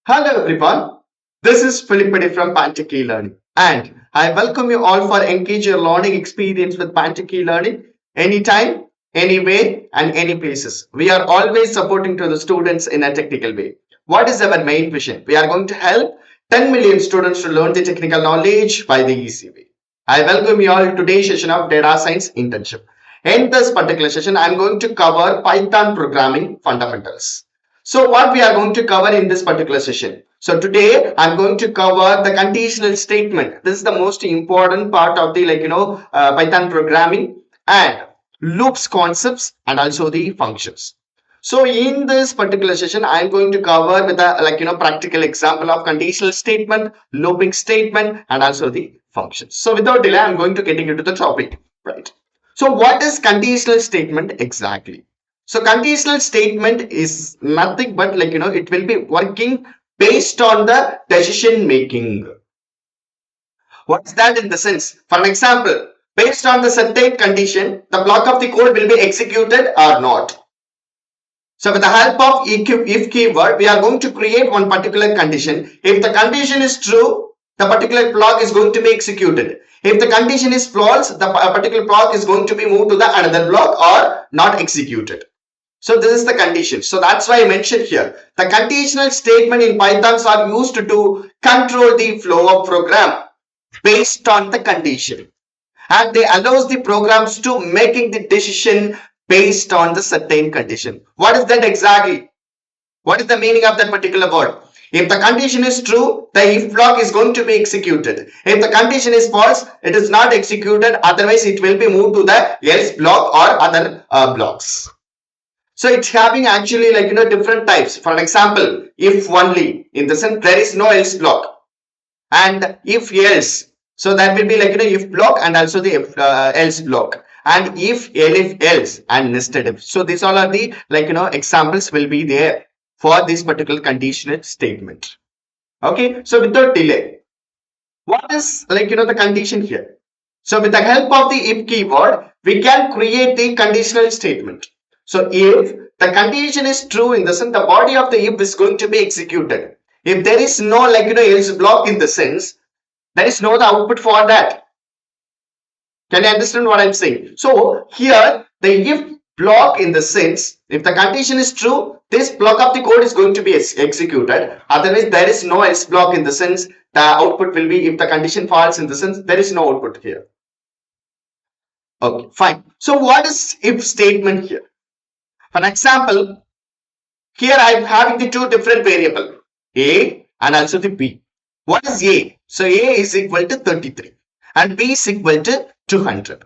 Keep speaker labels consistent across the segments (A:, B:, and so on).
A: Hello everyone, this is Philippidi from pantechelearning and I welcome you all for engage your learning experience with pantechelearning anytime, anywhere and any places. We are always supporting to the students in a technical way. What is our main vision? We are going to help 10 million students to learn the technical knowledge by the easy way. I welcome you all to today's session of Data Science Internship. In this particular session, I am going to cover Python programming fundamentals. So what we are going to cover in this particular session. So today I'm going to cover the conditional statement. This is the most important part of the Python programming and loops concepts and also the functions. So in this particular session, I'm going to cover with a practical example of conditional statement, looping statement and also the functions. So without delay, I'm going to getting into the topic, right? So what is conditional statement exactly? So conditional statement is nothing but it will be working based on the decision making. What's that in the sense? For an example, based on the certain condition, the block of the code will be executed or not. So with the help of if keyword, we are going to create one particular condition. If the condition is true, the particular block is going to be executed. If the condition is false, the particular block is going to be moved to the another block or not executed. So this is the condition. So that's why I mentioned here. The conditional statement in Python are used to control the flow of program based on the condition. And they allows the programs to making the decision based on the certain condition. What is that exactly? What is the meaning of that particular word? If the condition is true, the if block is going to be executed. If the condition is false, it is not executed. Otherwise, it will be moved to the else block or other blocks. So it's having actually different types. For an example, if only, in the sense there is no else block, and if else, so that will be if block and also the else block, and if else and nested if. So these all are the examples will be there for this particular conditional statement. Okay, so without delay, what is the condition here? So with the help of the if keyword, we can create the conditional statement. So if the condition is true, in the sense the body of the if is going to be executed. If there is no else block, in the sense there is no the output for that. Can you understand what I'm saying? So here the if block, in the sense if the condition is true, this block of the code is going to be executed. Otherwise there is no else block, in the sense the output will be if the condition falls, in the sense there is no output here. Okay, fine. So what is if statement here? For an example, here I am having the two different variable, A and also the B. What is A? So A is equal to 33 and B is equal to 200.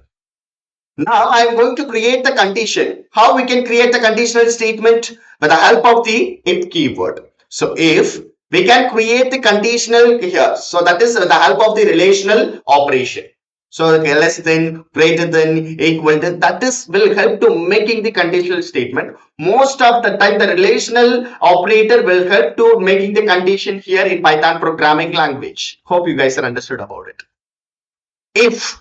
A: Now I am going to create the condition. How we can create the conditional statement? With the help of the if keyword. So if we can create the conditional here, so that is with the help of the relational operation. So less than, greater than, equal to, that is will help to making the conditional statement. Most of the time the relational operator will help to making the condition here in Python programming language. Hope you guys are understood about it. If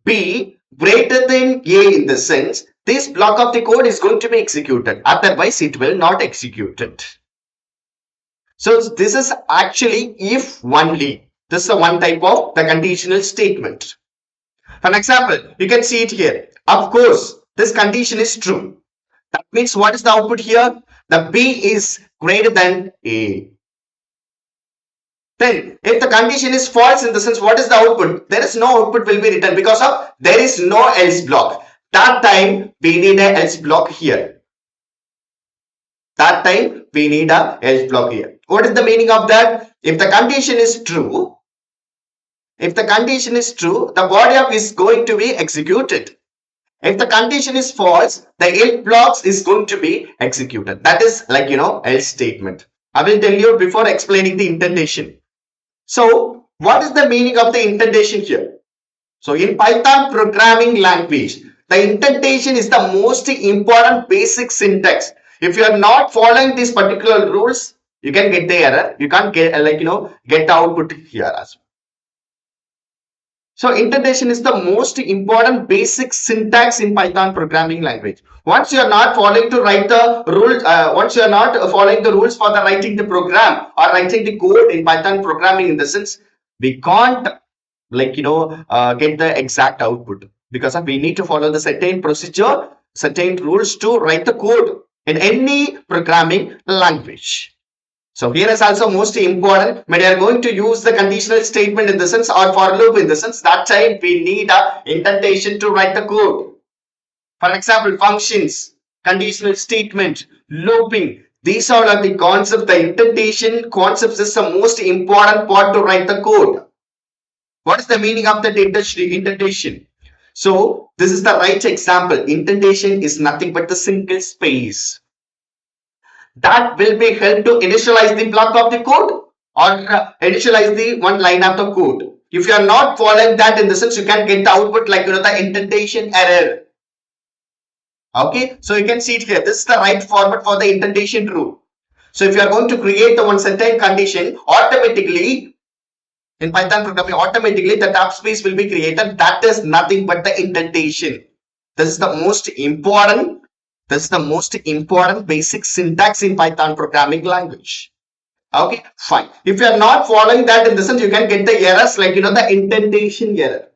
A: B greater than A, in the sense this block of the code is going to be executed. Otherwise it will not execute it. So this is actually if only. This is the one type of the conditional statement. For an example, you can see it here. Of course, this condition is true. That means what is the output here? The B is greater than A. Then, if the condition is false, in the sense what is the output? There is no output will be written because of there is no else block. That time we need a else block here. That time we need a else block here. What is the meaning of that? If the condition is true, the body of is going to be executed. If the condition is false, the else blocks is going to be executed. That is else statement. I will tell you before explaining the indentation. So what is the meaning of the indentation here? So in Python programming language, the indentation is the most important basic syntax. If you are not following these particular rules, you can get the error. You can't get get the output here as well. So indentation is the most important basic syntax in Python programming language. Once you are not following to write the rule, once you are not following the rules for the writing the program or writing the code in Python programming, in the sense we can't get the exact output, because we need to follow the certain procedure, certain rules to write the code in any programming language. So here is also most important, when we are going to use the conditional statement in the sense or for loop in the sense, that time we need a indentation to write the code. For example, functions, conditional statement, looping, these all are the concepts. The indentation concepts is the most important part to write the code. What is the meaning of that indentation? So this is the right example. Indentation is nothing but the single space that will be helped to initialize the block of the code or initialize the one line of the code. If you are not following that, in the sense, you can get the output like the indentation error. Okay, so you can see it here. This is the right format for the indentation rule. So if you are going to create the one certain condition, automatically in Python programming, automatically the tab space will be created. That is nothing but the indentation. This is the most important. This is the most important basic syntax in Python programming language. Okay, fine. If you are not following that, in the sense, you can get the errors like the indentation error.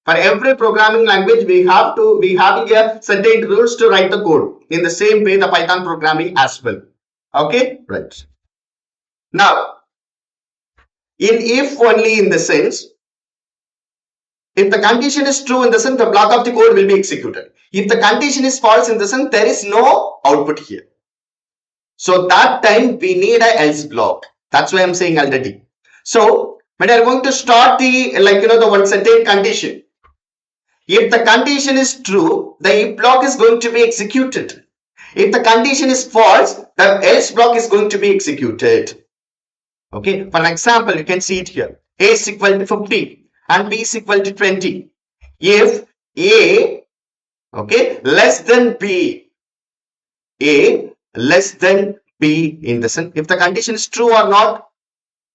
A: For every programming language, we have here certain rules to write the code. In the same way, the Python programming as well. Okay, right. Now, in if only, in the sense, if the condition is true, in the sense, the block of the code will be executed. If the condition is false, in the sense, there is no output here. So that time we need a else block. That's why I'm saying already. So when we are going to start the the one certain condition, if the condition is true, the if block is going to be executed. If the condition is false, the else block is going to be executed. Okay, for an example, you can see it here. A is equal to 50 and B is equal to 20. If A, okay, less than B, A less than B, in the sense, if the condition is true or not,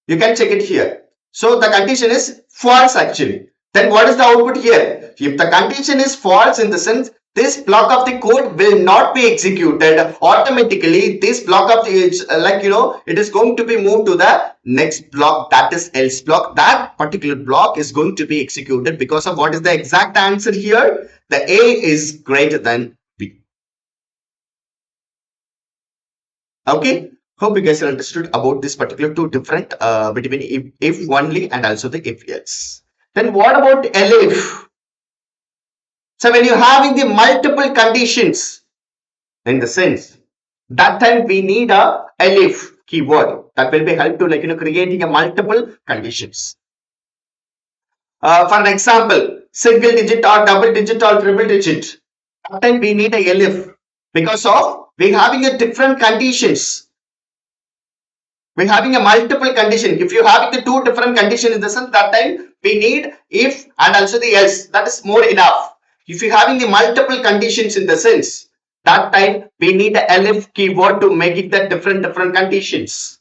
A: you can check it here. So the condition is false actually. Then what is the output here? If the condition is false, in the sense, this block of the code will not be executed. Automatically, this block of the it is going to be moved to the next block, that is else block. That particular block is going to be executed because of what is the exact answer here? The A is greater than B. Okay, hope you guys are understood about this particular two different between if only and also the if else. Then what about elif? So when you're having the multiple conditions, in the sense, that time we need a elif keyword that will be help to creating a multiple conditions. For an example, single digit or double digit or triple digit, that time we need a elif because of we having a different conditions. We're having a multiple condition. If you having the two different conditions, in the sense, that time we need if and also the else. That is more enough. If you're having the multiple conditions, in the sense, that time we need the elif keyword to make it the different conditions.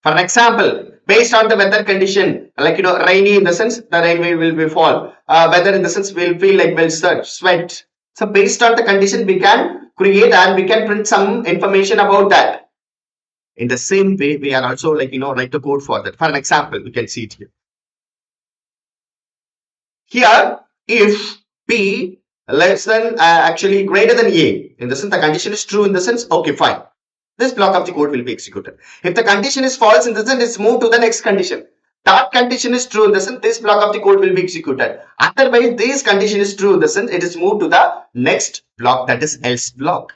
A: For an example, based on the weather condition, rainy, in the sense, the rain will be fall. Weather, in the sense, will feel like will sweat. So based on the condition, we can create and we can print some information about that. In the same way, we are also write the code for that. For an example, we can see it here. Here, if B less than actually greater than A, in the sense the condition is true, in the sense, okay, fine. This block of the code will be executed. If the condition is false, in the sense, it's moved to the next condition. That condition is true, in the sense, this block of the code will be executed. Otherwise, this condition is true, in the sense, it is moved to the next block, that is else block.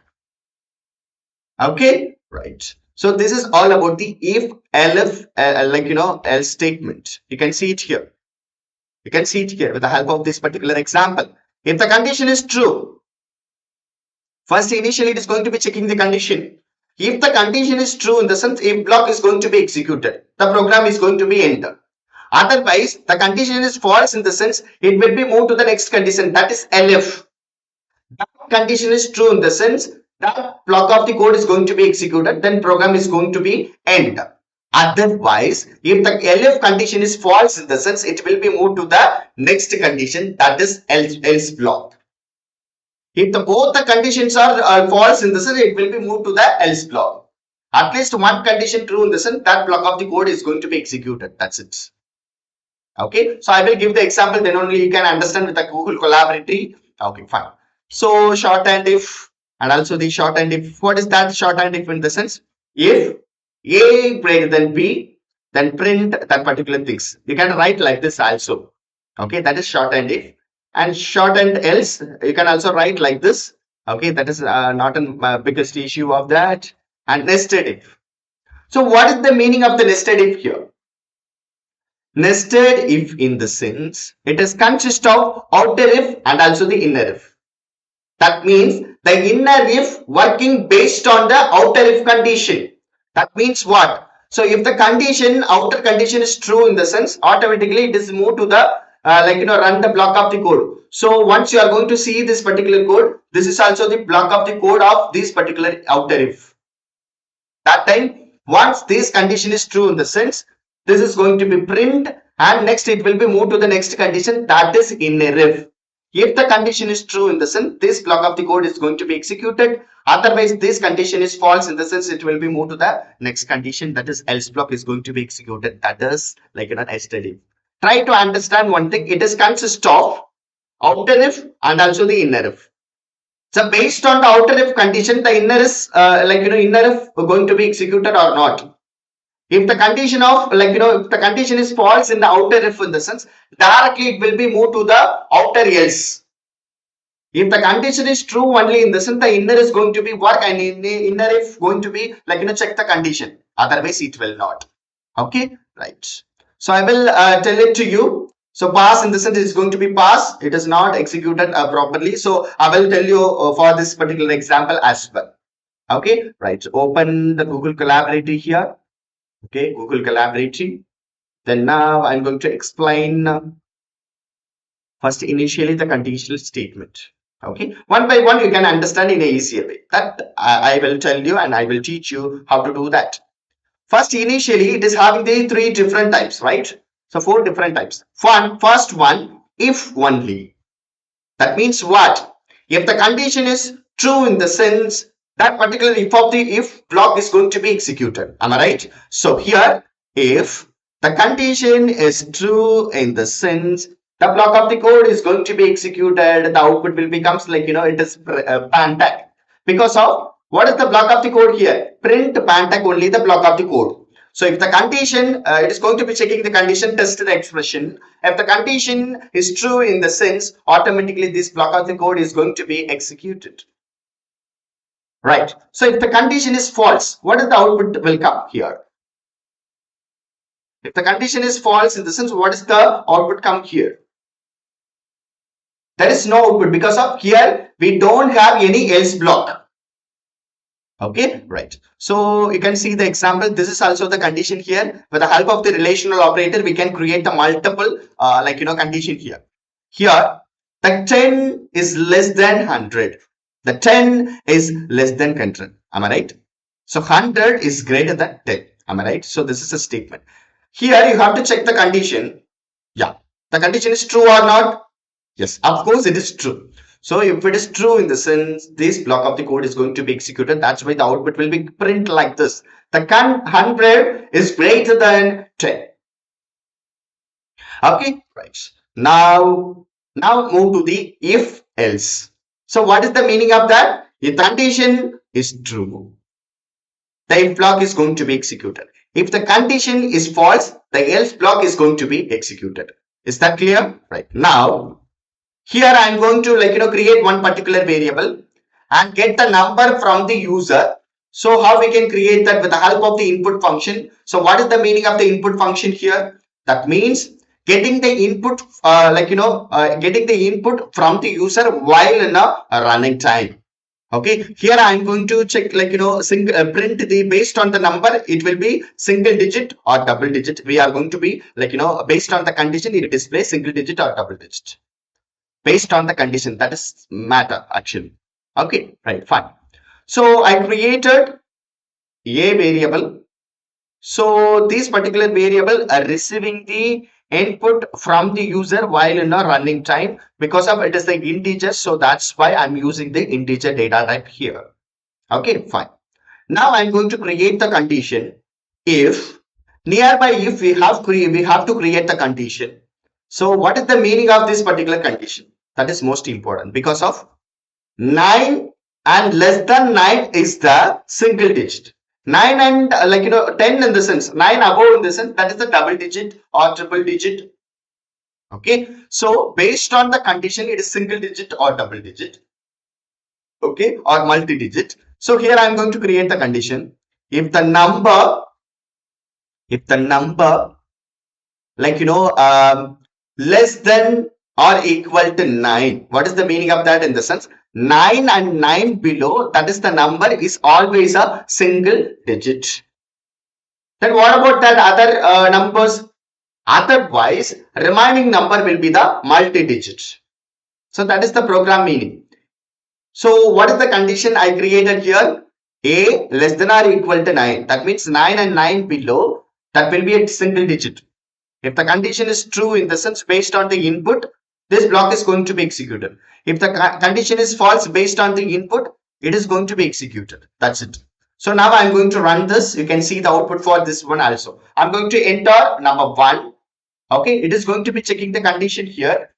A: Okay, right. So this is all about the if, elif, else statement. You can see it here. You can see it here with the help of this particular example. If the condition is true, first initially it is going to be checking the condition. If the condition is true, in the sense, if block is going to be executed, the program is going to be ended. Otherwise, the condition is false, in the sense, it will be moved to the next condition, that is elif. That condition is true, in the sense, that block of the code is going to be executed, then program is going to be end. Otherwise, if the elif condition is false, in the sense it will be moved to the next condition, that is else block. If both the conditions are false, in the sense it will be moved to the else block. At least one condition true, in the sense that block of the code is going to be executed. That's it. Okay, so I will give the example, then only you can understand with the Google Collaboratory. Okay, fine. So shorthand if, and also the shorthand if. What is that shorthand if, in the sense? If A greater than B, then print that particular things. You can write like this also. Okay, that is shorthand if. And shorthand else, you can also write like this. Okay, that is not a biggest issue of that. And nested if. So what is the meaning of the nested if here? Nested if, in the sense it is consist of outer if and also the inner if. That means the inner if working based on the outer if condition. That means what? So if the condition, outer condition is true, in the sense automatically it is moved to the run the block of the code. So once you are going to see this particular code, this is also the block of the code of this particular outer if. That time, once this condition is true, in the sense this is going to be print, and next it will be moved to the next condition, that is inner if. If the condition is true, in the sense this block of the code is going to be executed. Otherwise this condition is false, in the sense it will be moved to the next condition, that is else block is going to be executed. That is nested if. Try to understand one thing. It is consist of outer if and also the inner if. So based on the outer if condition, the inner is inner if going to be executed or not. If the condition of if the condition is false in the outer if, in the sense directly it will be moved to the outer else. If the condition is true only, in the sense the inner is going to be work, and inner if going to be check the condition. Otherwise it will not. Okay, right. So I will tell it to you. So pass, in the sense is going to be pass. It is not executed properly. So I will tell you for this particular example as well. Okay, right. Open the Google Collaboratory here. Okay, Google Collaboratory. Then now I'm going to explain first initially the conditional statement. Okay, one by one you can understand in a easier way. That I will tell you, and I will teach you how to do that. First, initially, it is having the three different types, right? So, four different types. First one, if only. That means what? If the condition is true, in the sense that particular if of the if block is going to be executed. Am I right? So, here, if the condition is true, in the sense the block of the code is going to be executed, the output will becomes it is pantech. Because of what is the block of the code here? Print pantech only the block of the code. So if the condition, it is going to be checking the condition, test the expression. If the condition is true, in the sense automatically this block of the code is going to be executed. Right. So if the condition is false, what is the output will come here? If the condition is false, in the sense what is the output come here? There is no output, because of here we don't have any else block. Okay, right. So you can see the example. This is also the condition here. With the help of the relational operator, we can create the multiple condition here. Here, the 10 is less than 100. The 10 is less than 100. Am I right? So 100 is greater than 10. Am I right? So this is a statement. Here you have to check the condition. Yeah, the condition is true or not? Yes, of course it is true. So if it is true, in the sense this block of the code is going to be executed, that's why the output will be print like this. The 100 is greater than 10. Okay, right. Now move to the if else. So what is the meaning of that? If the condition is true, the if block is going to be executed. If the condition is false, the else block is going to be executed. Is that clear? Right. Now here I am going to create one particular variable and get the number from the user. So how we can create that? With the help of the input function. So what is the meaning of the input function here? That means getting the input getting the input from the user while in a running time. Okay, here I am going to check print the based on the number, it will be single digit or double digit. We are going to be based on the condition, it displays single digit or double digit. Based on the condition, that is matter actually. Okay, right, fine. So I created a variable So these particular variable are receiving the input from the user while in a running time. Because of it is the integer, so that's why I'm using the integer data type here. Okay, fine. Now I'm going to create the condition. If nearby, if we have to create the condition. So what is the meaning of this particular condition? That is most important, because of 9 and less than 9 is the single digit. 9 and 10 in the sense, 9 above in the sense, that is the double digit or triple digit. Okay, so based on the condition, it is single digit or double digit. Okay, or multi digit. So here I am going to create the condition. If the number less than or equal to 9, what is the meaning of that? In the sense, 9 and 9 below, that is the number is always a single digit. Then what about that other numbers? Otherwise, remaining number will be the multi digit. So that is the program meaning. So what is the condition I created here? A less than or equal to 9. That means 9 and 9 below, that will be a single digit. If the condition is true, in the sense based on the input, this block is going to be executed. If the condition is false based on the input, it is going to be executed. That's it. So now I'm going to run this. You can see the output for this one also. I'm going to enter number 1. Okay, it is going to be checking the condition here.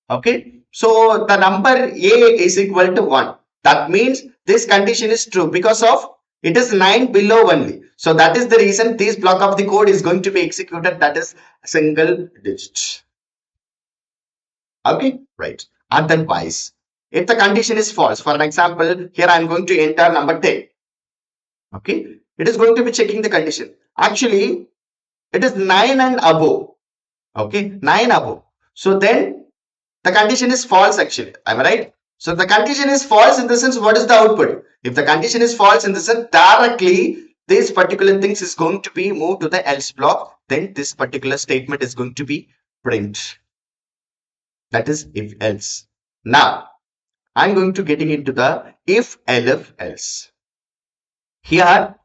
A: Okay, so the number A is equal to 1. That means this condition is true because of it is 9 below only. So that is the reason this block of the code is going to be executed, that is single digit. Okay, right. Otherwise, if the condition is false, for an example, here I am going to enter number 10. Okay, it is going to be checking the condition. Actually, it is 9 and above. Okay, 9 above. So then the condition is false actually. Am I right? So the condition is false in the sense, what is the output? If the condition is false in the sense, directly this particular things is going to be moved to the else block. Then this particular statement is going to be print. That is if else. Now I'm going to getting into the if elif else. Here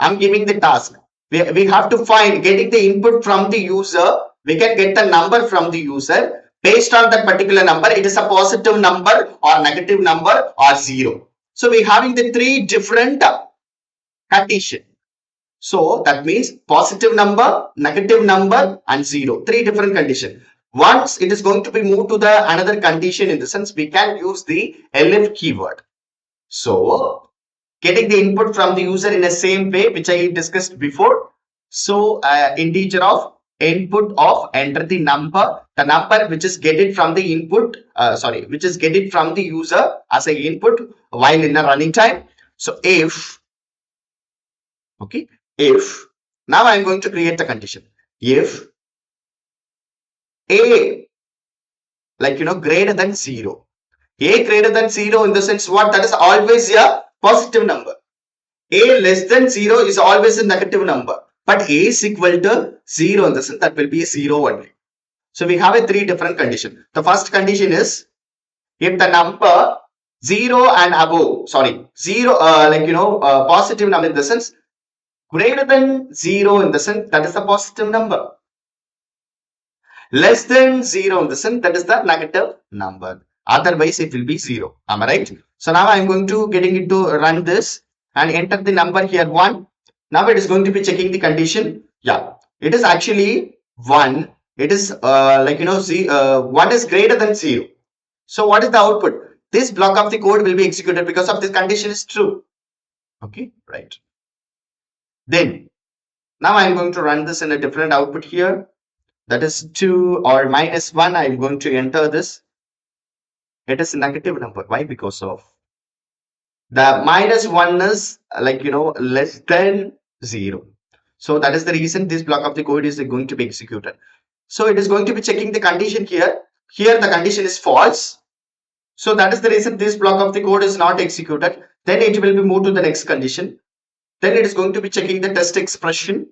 A: I'm giving the task. We have to find getting the input from the user. We can get the number from the user. Based on that particular number, it is a positive number or negative number or 0. So we having the 3 different condition. So that means positive number, negative number and 0. 3 different condition. Once it is going to be moved to the another condition, in the sense we can use the elif keyword. So getting the input from the user in the same way which I discussed before. So integer of input of enter the number which is get it from the input, which is get it from the user as a input while in a running time. So if, okay, if, now I am going to create the condition. If a greater than 0, a greater than 0 in the sense what? That is always a positive number. A less than 0 is always a negative number, but A is equal to 0 in the sense that will be a 0 only. So we have a 3 different condition. The first condition is if the number 0 and above, 0 positive number in the sense greater than 0 in the sense that is the positive number. Less than 0 in the sense that is the negative number. Otherwise it will be 0. Am I right? So now I am going to getting it to run this and enter the number here 1. Now it is going to be checking the condition. Yeah, it is actually 1. It is 1 is greater than 0. So what is the output? This block of the code will be executed because of this condition is true. Okay, right. Then now I am going to run this in a different output here. That is 2 or minus 1. I am going to enter this. It is a negative number. Why? Because of the minus 1 is less than 0. So that is the reason this block of the code is going to be executed. So it is going to be checking the condition here. Here the condition is false. So that is the reason this block of the code is not executed. Then it will be moved to the next condition. Then it is going to be checking the test expression.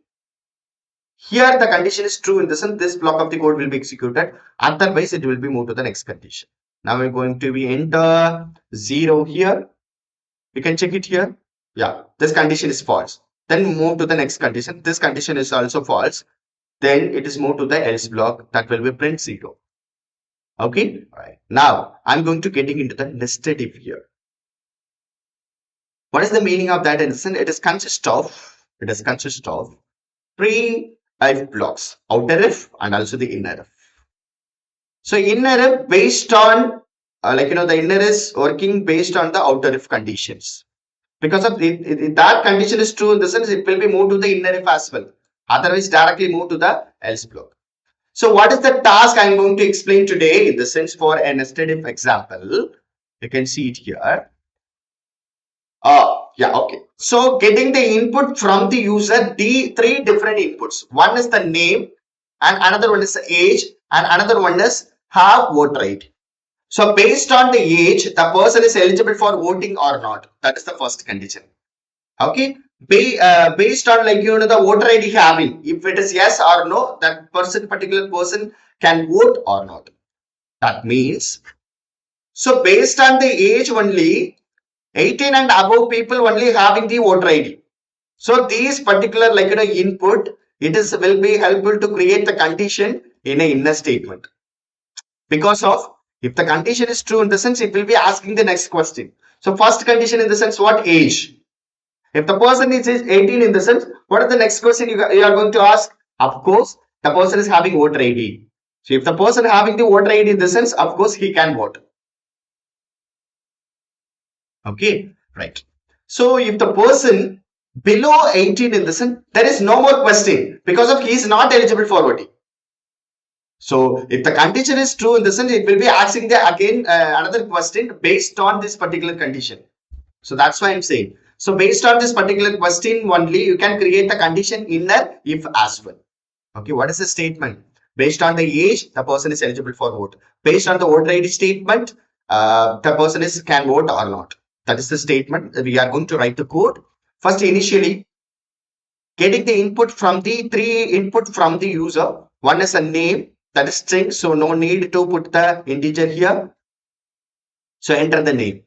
A: Here the condition is true in the sense this block of the code will be executed. Otherwise it will be moved to the next condition. Now we're going to be enter 0 here. You can check it here. Yeah, this condition is false. then move to the next condition. This condition is also false. Then it is moved to the else block, that will be print 0. Okay, right. Now I'm going to getting into the nested if here. What is the meaning of that? It is consist of three if blocks: outer if and also the inner if. So inner if based on the inner is working based on the outer if conditions. Because of if that condition is true, in the sense it will be moved to the inner if as well. Otherwise, directly move to the else block. So what is the task I'm going to explain today in the sense for a nested if example? You can see it here. Yeah, okay. So getting the input from the user, the three different inputs. One is the name, and another one is the age, and another one is have voter ID. So based on the age, the person is eligible for voting or not. That is the first condition. Okay. Based on the voter ID having, if it is yes or no, that particular person can vote or not. That means, so based on the age only, 18 and above people only having the voter ID. So these particular input, it is will be helpful to create the condition in a inner statement. Because of, if the condition is true, in the sense it will be asking the next question. So first condition in the sense, what age? If the person is 18, in the sense, what is the next question you are going to ask? Of course, the person is having voter ID. So if the person having the voter ID, in the sense, of course he can vote. Okay, right. So if the person below 18, in the sense, there is no more question because of he is not eligible for voting. So if the condition is true, in the sense it will be asking the again another question based on this particular condition. So that's why I'm saying. So based on this particular question only, you can create the condition inner if as well. Okay, what is the statement? Based on the age, the person is eligible for vote. Based on the voter ID statement, the person can vote or not. That is the statement. We are going to write the code. First, initially, getting the input from the three input from the user. One is a name, that is string, so no need to put the integer here. So enter the name.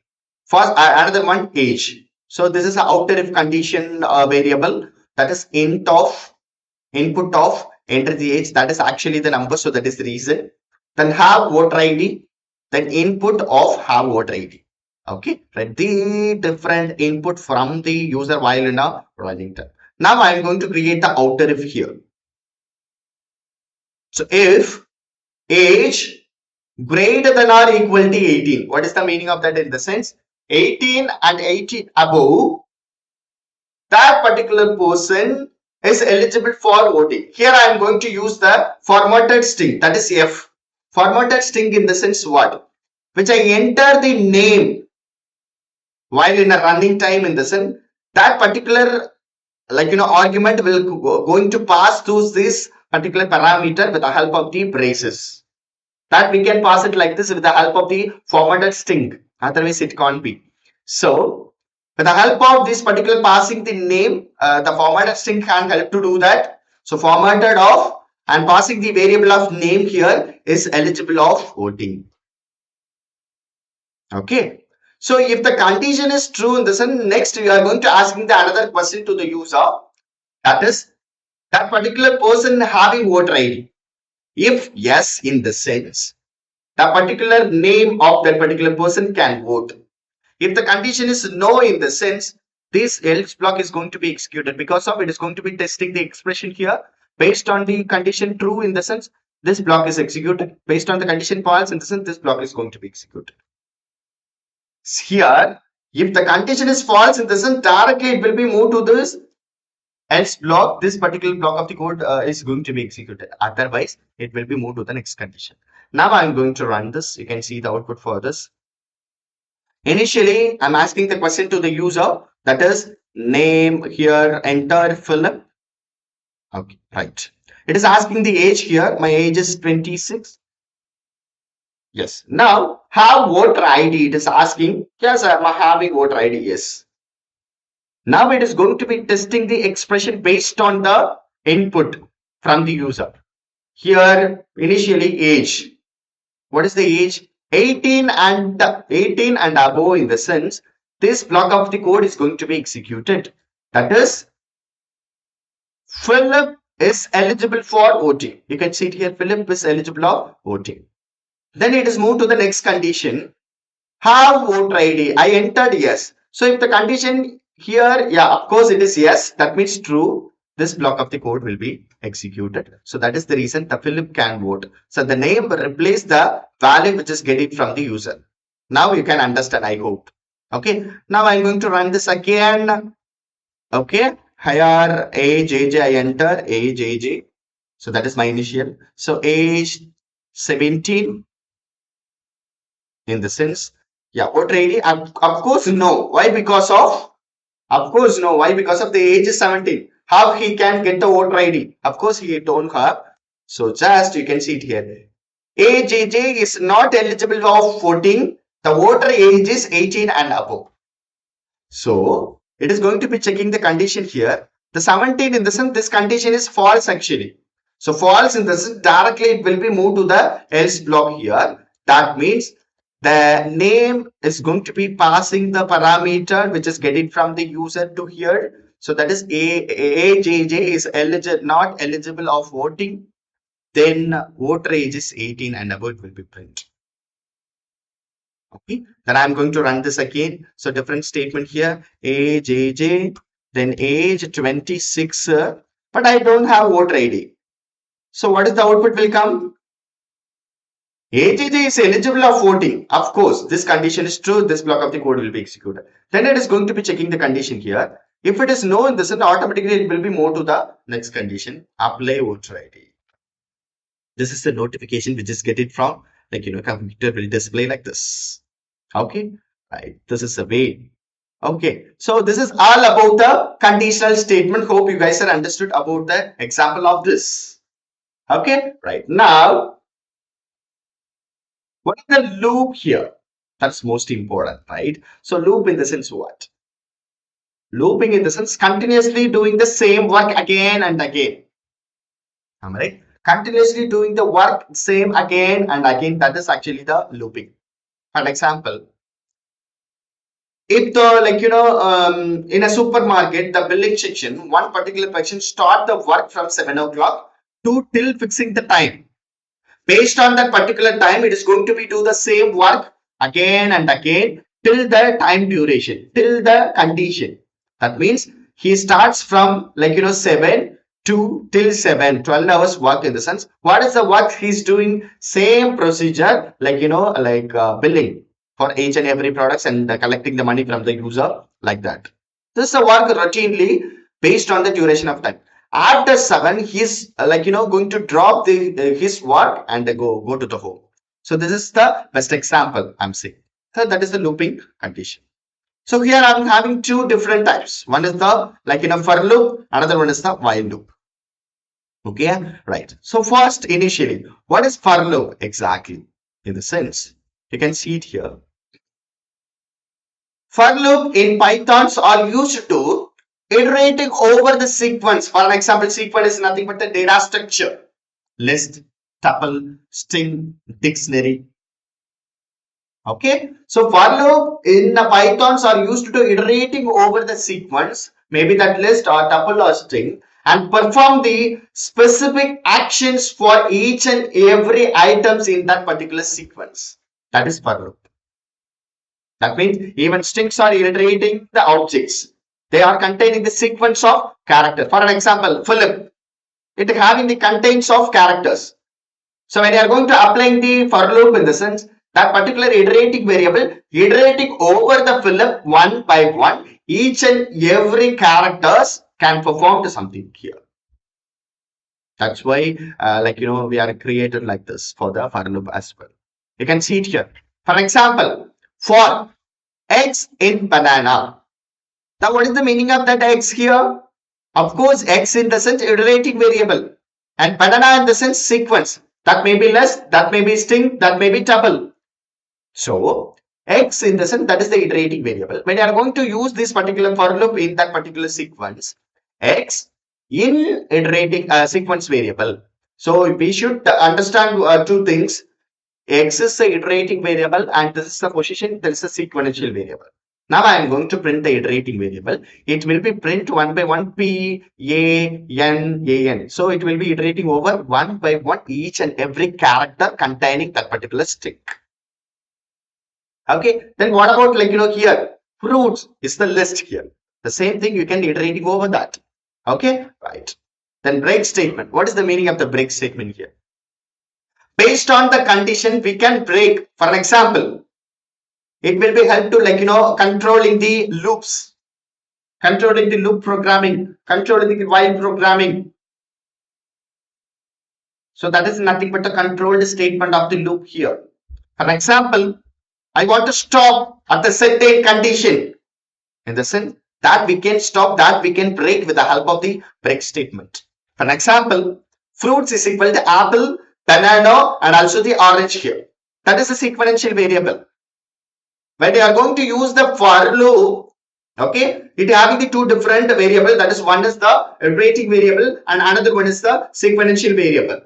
A: First, another one, age. So this is an outer if condition variable, that is int of input of enter the age, that is actually the number, so that is the reason. Then have voter ID, then input of have voter ID. Okay, right, the different input from the user while in a running time. Now I am going to create the outer if here. So if age greater than or equal to 18, what is the meaning of that? In the sense 18 and 18 above, that particular person is eligible for voting. Here I am going to use the formatted string, that is F. Formatted string in the sense what? Which I enter the name while in a running time, in the sense that particular argument will going to pass through this particular parameter with the help of the braces. That we can pass it like this with the help of the formatted string. Otherwise it can't be. So with the help of this particular passing the name, the formatted string can help to do that. So formatted of and passing the variable of name here is eligible of voting. Okay. So if the condition is true, in the sense, next we are going to asking the another question to the user, that is that particular person having voter ID. If yes, in the sense the particular name of that particular person can vote. If the condition is no, in the sense this else block is going to be executed, because of it is going to be testing the expression here. Based on the condition true, in the sense this block is executed. Based on the condition false, in the sense this block is going to be executed. Here, if the condition is false, in the sense directly it will be moved to this else block. This particular block of the code is going to be executed. Otherwise, it will be moved to the next condition. Now I'm going to run this. You can see the output for this. Initially, I'm asking the question to the user, that is name here, enter, fill. Okay, right. It is asking the age here. My age is 26. Yes. Now, have voter ID. It is asking, yes, I'm having voter ID. Yes. Now it is going to be testing the expression based on the input from the user. Here, initially age. What is the age? 18 and above, in the sense this block of the code is going to be executed. That is Philip is eligible for voting. You can see it here. Philip is eligible for voting. Then it is moved to the next condition. Have voter ID. I entered yes. So if the condition here, yeah, of course it is yes. That means true. This block of the code will be executed. So that is the reason the Philip can vote. So the name will replace the value which is getting from the user. Now you can understand, I hope. Okay. Now I'm going to run this again. Okay. Here age, I enter age, So that is my initial. So age 17 in the sense, yeah, voter ID. Of course, no. Why? Of course, no. Why? Because of the age is 17. How he can get the voter ID? Of course, he don't have. So just you can see it here. Age is not eligible for voting. The voter age is 18 and above. So it is going to be checking the condition here. The 17 in the sense this condition is false actually. So false in the sense directly it will be moved to the else block here. That means the name is going to be passing the parameter which is getting from the user to here. So that is AJJ is eligible, not eligible of voting. Then voter age is 18 and above it will be print. Okay, then I'm going to run this again. So different statement here, age, then age 26, but I don't have voter ID. So what is the output will come? Age is eligible of voting. Of course, this condition is true. This block of the code will be executed. Then it is going to be checking the condition here. If it is no, this automatically it will be moved to the next condition, apply voter ID. This is the notification which is getting from, like, computer will display like this. Okay, right, this is the way. Okay, so this is all about the conditional statement. Hope you guys are understood about the example of this. Okay, right, now what is the loop here? That's most important, right? So loop in the sense what? Looping in the sense continuously doing the same work again and again. Am I right? Continuously doing the work same again and again. That is actually the looping. For example, if the in a supermarket, the billing section, one particular person start the work from 7 o'clock to till fixing the time. Based on that particular time, it is going to be do the same work again and again till the time duration, till the condition. That means he starts from 7 to till 7, 12 hours work in the sense. What is the work he's doing? Same procedure billing for each and every products and collecting the money from the user like that. This is a work routinely based on the duration of time. After 7, he's going to drop his work and go to the home. So this is the best example I'm saying. So that is the looping condition. So here I'm having two different types. One is the for loop, another one is the while loop. Okay, right. So first, initially, what is for loop exactly? In the sense, you can see it here. For loop in Pythons are used to iterating over the sequence. For an example, sequence is nothing but the data structure. List, tuple, string, dictionary. Okay, so for loop in the Pythons are used to iterating over the sequence, maybe that list or tuple or string, and perform the specific actions for each and every items in that particular sequence. That is for loop. That means even strings are iterating the objects. They are containing the sequence of characters. For an example, Philip, it having the contents of characters. So when you are going to applying the for loop in the sense, that particular iterating variable, iterating over the Philip one by one, each and every characters can perform to something here. That's why, we are created like this for the for loop as well. You can see it here. For example, for X in banana. Now, what is the meaning of that X here? Of course, X in the sense iterating variable and banana in the sense sequence. That may be list, that may be string, that may be tuple. So, X in the sense that is the iterating variable. When you are going to use this particular for loop in that particular sequence, X in iterating sequence variable. So, we should understand two things. X is the iterating variable and this is the position, this is a sequential variable. Now I am going to print the iterating variable. It will be print one by one p a n a n. So it will be iterating over one by one each and every character containing that particular string. Okay. Then what about here fruits is the list here. The same thing you can iterating over that. Okay. Right. Then break statement. What is the meaning of the break statement here? Based on the condition we can break. For an example, it will be help to controlling the loops, controlling the loop programming, controlling the while programming. So that is nothing but a controlled statement of the loop here. For example, I want to stop at the certain condition. In the sense that we can stop, that we can break with the help of the break statement. For example, fruits is equal to apple, banana, and also the orange here. That is a sequential variable. When you are going to use the for loop, okay, it having the two different variable. That is, one is the iterating variable and another one is the sequential variable.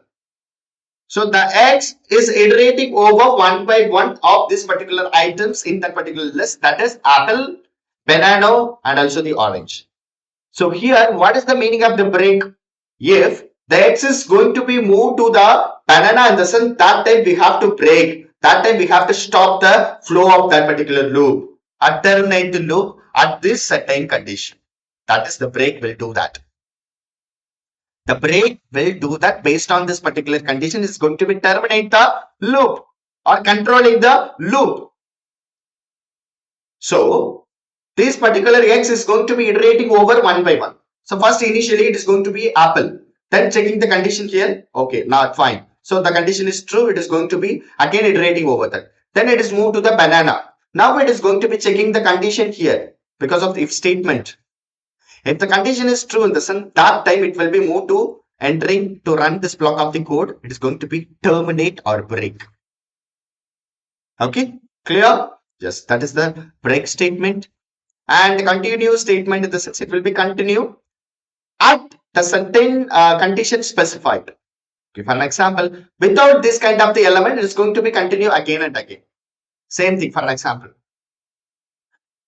A: So the x is iterating over one by one of this particular items in that particular list. That is apple, banana, and also the orange. So here, what is the meaning of the break? If the x is going to be moved to the banana in the sense, that time we have to break. That time we have to stop the flow of that particular loop, or terminate the loop at this certain condition. That is, the break will do that. The break will do that based on this particular condition. Is going to be terminate the loop or controlling the loop. So this particular x is going to be iterating over one by one. So first initially it is going to be apple. Then checking the condition here. Okay, now fine. So the condition is true. It is going to be again iterating over that. Then it is moved to the banana. Now it is going to be checking the condition here because of the if statement. If the condition is true in the sense, that time it will be moved to entering to run this block of the code. It is going to be terminate or break. Okay, clear? Yes, that is the break statement. And the continue statement in the sense, it will be continue at the certain condition specified. Okay, for an example, without this kind of the element, it is going to be continue again and again. Same thing for an example.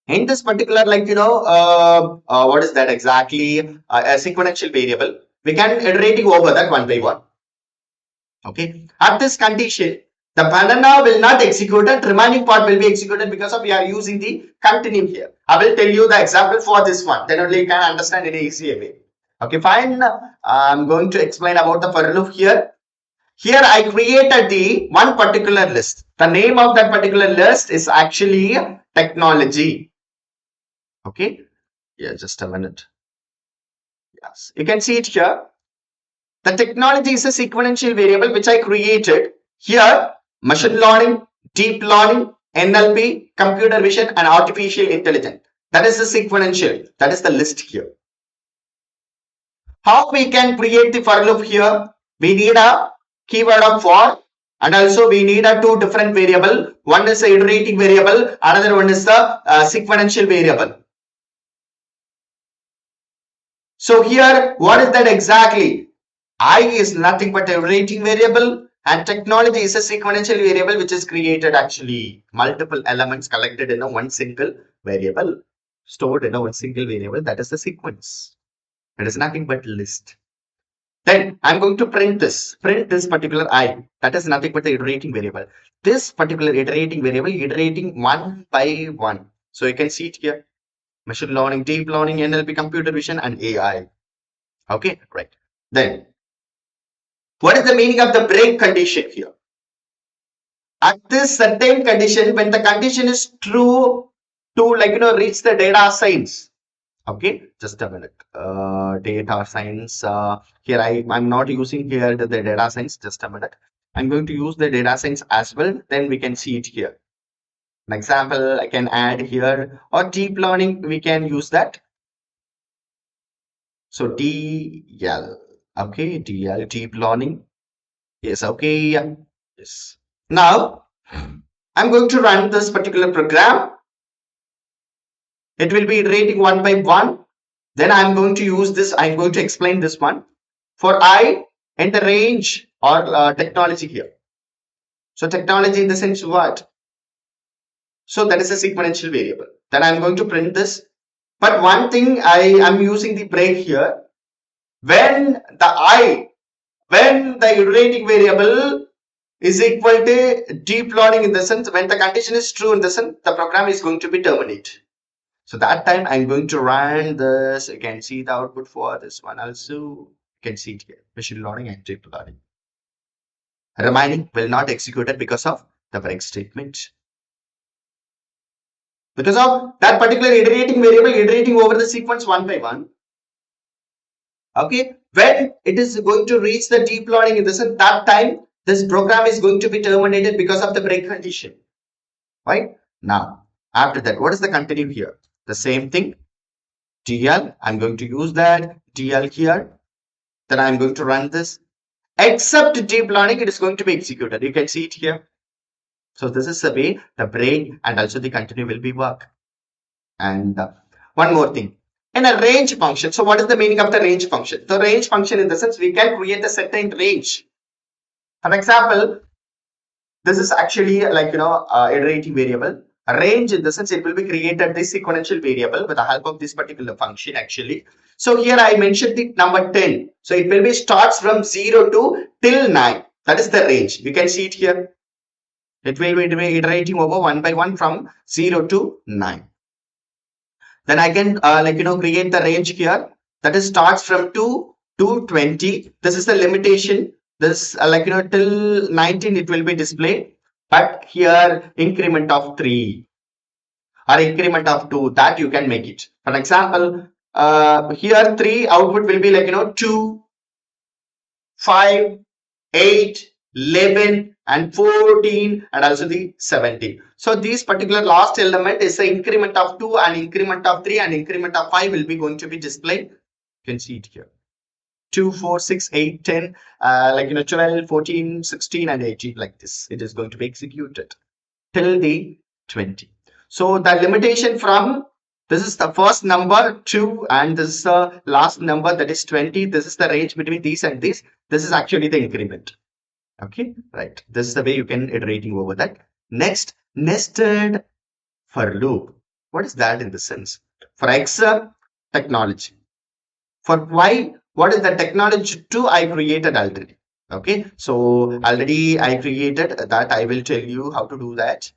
A: In this particular, what is that exactly? A sequential variable. We can iterating over that one by one. Okay. At this condition, the banana will not execute it. Remaining part will be executed because of we are using the continue here. I will tell you the example for this one. Then only you can understand in an easier way. Okay, fine. I'm going to explain about the for loop here. Here I created the one particular list. The name of that particular list is actually technology. Okay. Yeah, just a minute. Yes, you can see it here. The technology is a sequential variable which I created. Here, machine learning, deep learning, NLP, computer vision, and artificial intelligence. That is the sequential. That is the list here. How we can create the for loop here? We need a keyword of for, and also we need a two different variable. One is the iterating variable, another one is the sequential variable. So here, what is that exactly? I is nothing but a iterating variable, and technology is a sequential variable which is created actually multiple elements collected in a one single variable, stored in a one single variable. That is the sequence. It is nothing but list. Then I'm going to print this particular I. That is nothing but the iterating variable. This particular iterating variable iterating one by one. So you can see it here. Machine learning, deep learning, NLP, computer vision, and AI. Okay, right. Then what is the meaning of the break condition here? At this certain condition, when the condition is true to reach the data science. Okay, just a minute. Data science. Here I'm not using here the data science. Just a minute. I'm going to use the data science as well. Then we can see it here. An example I can add here, or deep learning we can use that. So DL. Okay, DL, deep learning. Yes, okay. Yes. Now I'm going to run this particular program. It will be iterating one by one. Then I'm going to use this. I'm going to explain this one for I and the range or technology here. So technology in the sense what? So that is a sequential variable. Then I'm going to print this. But one thing, I am using the break here. When when the iterating variable is equal to deep learning, in the sense when the condition is true, in the sense the program is going to be terminated. So that time I'm going to run this. You can see the output for this one also. You can see it here, machine learning and deep learning. Remaining will not execute it because of the break statement. Because of that particular iterating variable iterating over the sequence one by one. Okay, when it is going to reach the deep learning, in the sense that time this program is going to be terminated because of the break condition. Right? Now, after that, what is the continue here? The same thing. DL, I'm going to use that DL here. Then I'm going to run this. Except deep learning, it is going to be executed. You can see it here. So this is the way the break and also the continue will be work. And one more thing. In a range function, so what is the meaning of the range function? The range function, in the sense we can create a certain range. For example, this is actually like iterating variable. A range, in the sense it will be created this sequential variable with the help of this particular function actually. So here I mentioned the number 10. So it will be starts from 0 to till 9. That is the range. You can see it here. It will be iterating over one by one from 0 to 9. Then I can create the range here, that is starts from 2 to 20. This is the limitation. This till 19 it will be displayed, but here increment of 3 or increment of 2, that you can make it. For example, here 3 output will be 2, 5, 8, 11 and 14 and also the 17. So these particular last element is the increment of 2 and increment of 3 and increment of 5 will be going to be displayed. You can see it here. 2, 4, 6, 8, 10, 12, 14, 16 and 18, like this. It is going to be executed till the 20. So the limitation from this is the first number 2 and this is the last number, that is 20. This is the range between these and these. This is actually the increment. Okay, right. This is the way you can iterating over that. Next, nested for loop. What is that in the sense? For X, technology. For Y, what is the technology 2 I created already? Okay, so already I created that. I will tell you how to do that.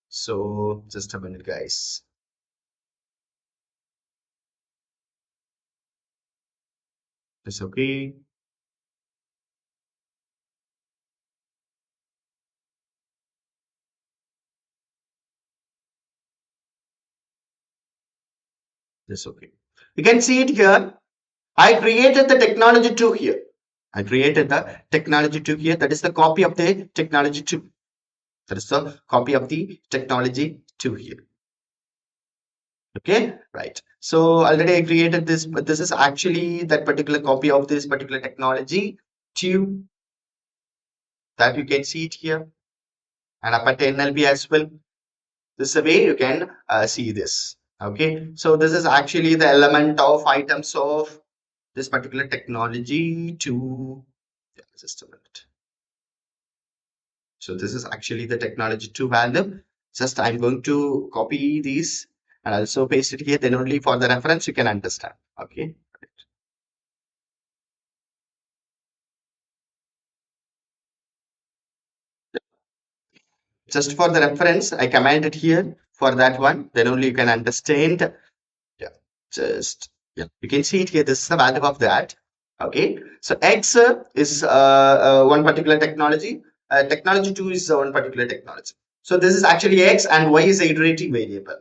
A: So just a minute, guys. It's okay. It's okay. You can see it here. I created the technology 2 here. I created the technology 2 here. That is the copy of the technology 2. That is the copy of the technology 2 here. Okay, right. So already I created this, but this is actually that particular copy of this particular technology 2, that you can see it here, and up at NLP as well. This is the way you can see this. Okay, so this is actually the element of items of this particular technology 2. Just a minute. So this is actually the technology 2 value. Just I'm going to copy these and also paste it here. Then only for the reference you can understand. Okay. Just for the reference, I commanded here for that one. Then only you can understand. Yeah. Just yeah. You can see it here. This is the value of that. Okay. So X is one particular technology. Technology 2 is one particular technology. So this is actually X and Y is a iterating variable.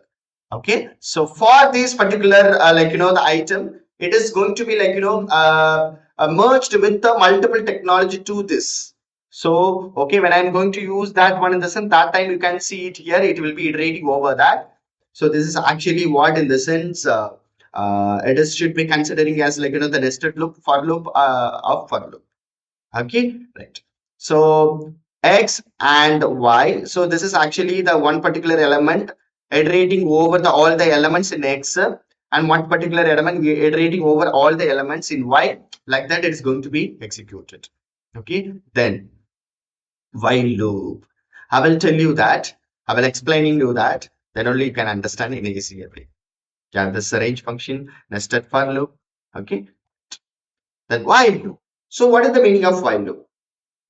A: Okay, so for this particular the item, it is going to be merged with the multiple technology to this. So okay, when I'm going to use that one in the sense, that time you can see it here, it will be iterating over that. So this is actually what in the sense it is should be considering as the nested loop for loop of for loop. Okay, right. So X and Y. So this is actually the one particular element iterating over the all the elements in X, and one particular element iterating over all the elements in Y. Like that, it is going to be executed. Okay, then while loop. I will tell you that. I will explaining you that. Then only you can understand in an easier way. Yeah, this is a range function, nested for loop. Okay, then while loop. So what is the meaning of while loop?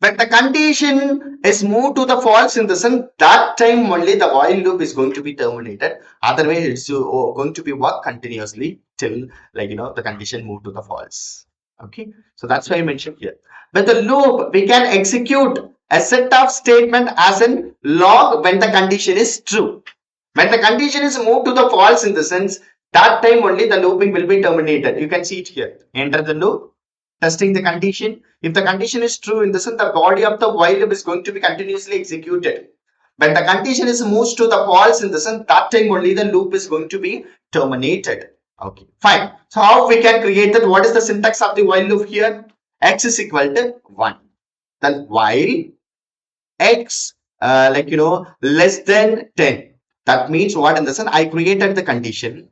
A: When the condition is moved to the false in the sense, that time only the while loop is going to be terminated. Otherwise, it's going to be work continuously till the condition moved to the false. Okay, so that's why I mentioned here. With the loop, we can execute a set of statement as in log when the condition is true. When the condition is moved to the false in the sense, that time only the looping will be terminated. You can see it here. Enter the loop, testing the condition. If the condition is true, in the sense the body of the while loop is going to be continuously executed. When the condition is moved to the false in the sense, that time only the loop is going to be terminated. Okay, fine. So how we can create that? What is the syntax of the while loop here? X is equal to 1. Then while x less than 10. That means what? In the sense I created the condition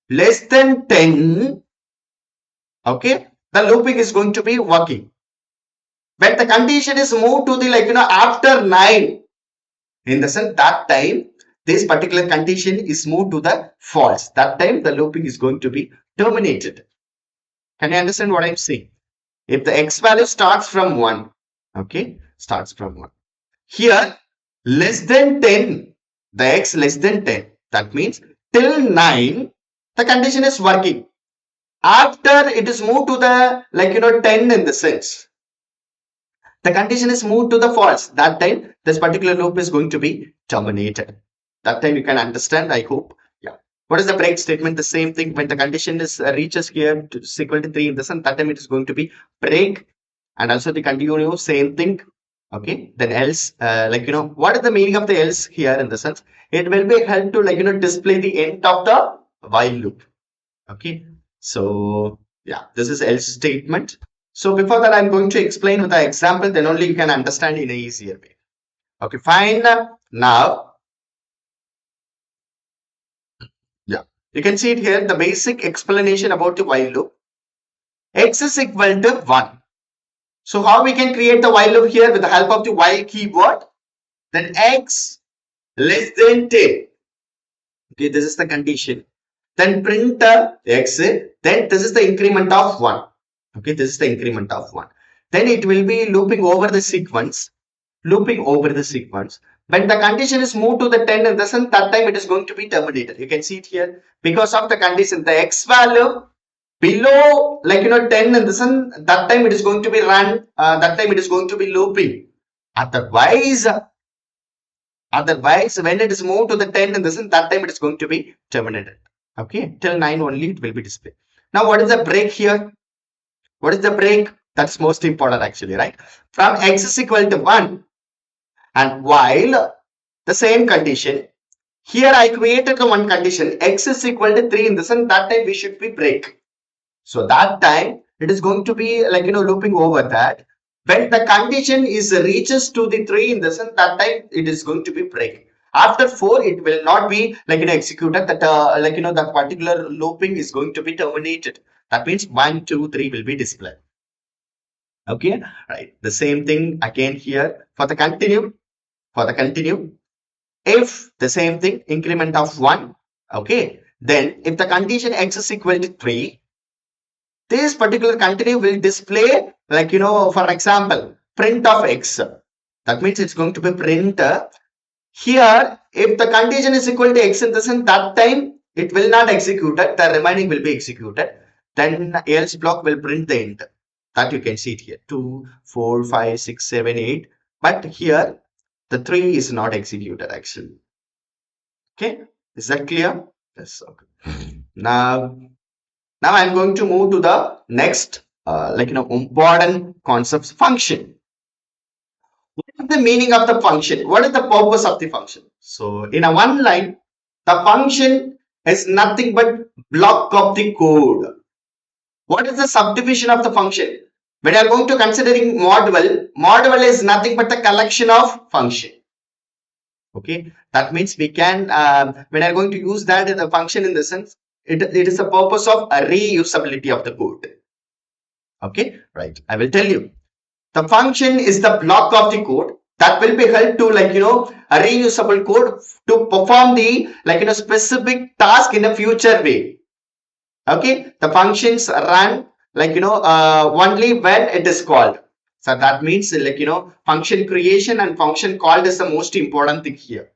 A: less than 10. Okay, the looping is going to be working. When the condition is moved to the after 9, in the sense that time this particular condition is moved to the false. That time the looping is going to be terminated. Can you understand what I'm saying? If the x value starts from 1, okay, starts from 1. Here less than 10, the x less than 10. That means till 9 the condition is working. After it is moved to the 10 in the sense, the condition is moved to the false. That time this particular loop is going to be terminated. That time you can understand, I hope. Yeah. What is the break statement? The same thing. When the condition is reaches here to equal to 3 in the sense, that time it is going to be break. And also the continue, same thing. Okay, then else, what is the meaning of the else here in the sense? It will be help to display the end of the while loop. Okay, so yeah, this is else statement. So before that, I'm going to explain with the example, then only you can understand in a easier way. Okay, fine. Now, yeah, you can see it here, the basic explanation about the while loop. X is equal to 1. So how we can create the while loop here with the help of the while keyword? Then x less than 10. Okay, this is the condition. Then print x, then this is the increment of 1. Okay, this is the increment of 1. Then it will be looping over the sequence. Looping over the sequence. When the condition is moved to the 10 in the sense, that time it is going to be terminated. You can see it here. Because of the condition, the x value below 10 in the sense, that time it is going to be run, that time it is going to be looping. Otherwise, when it is moved to the 10 in the sense, that time it is going to be terminated. Okay, till 9 only it will be displayed. Now, what is the break here? What is the break? That's most important actually, right? From x is equal to 1 and while the same condition, here I created the one condition, x is equal to 3 in the sense, that time we should be break. So that time it is going to be looping over that. When the condition is reaches to the 3 in the sense, that time it is going to be break. After 4 it will not be executed, that that particular looping is going to be terminated. That means 1 2 3 will be displayed. Okay, right, the same thing again here for the continue. If the same thing, increment of 1. Okay, then if the condition x is equal to 3, this particular continue will display for example print of x. That means it's going to be print here. If the condition is equal to x in the sense, that time it will not execute it, the remaining will be executed. Then else block will print the end. That you can see it here, 2 4 5 6 7 8. But here the 3 is not executed actually. Okay, is that clear? Yes. Okay. Now I'm going to move to the next important concepts, function. What is the meaning of the function? What is the purpose of the function? So in a one line, the function is nothing but block of the code. What is the subdivision of the function? When you are going to considering module is nothing but the collection of function. Okay, that means we can when I'm going to use that in the function in the sense, it is the purpose of a reusability of the code. Okay, right, I will tell you. The function is the block of the code that will be helped to a reusable code to perform the specific task in a future way. Okay, the functions run only when it is called. So that means function creation and function called is the most important thing here.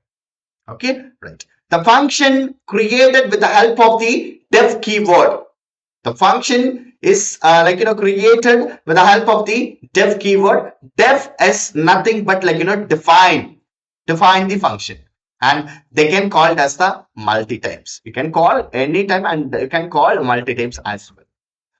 A: Okay, right. The function created with the help of the def keyword. The function is created with the help of the def keyword. Def is nothing but define the function, and they can call it as the multi times. You can call anytime and you can call multi times as well.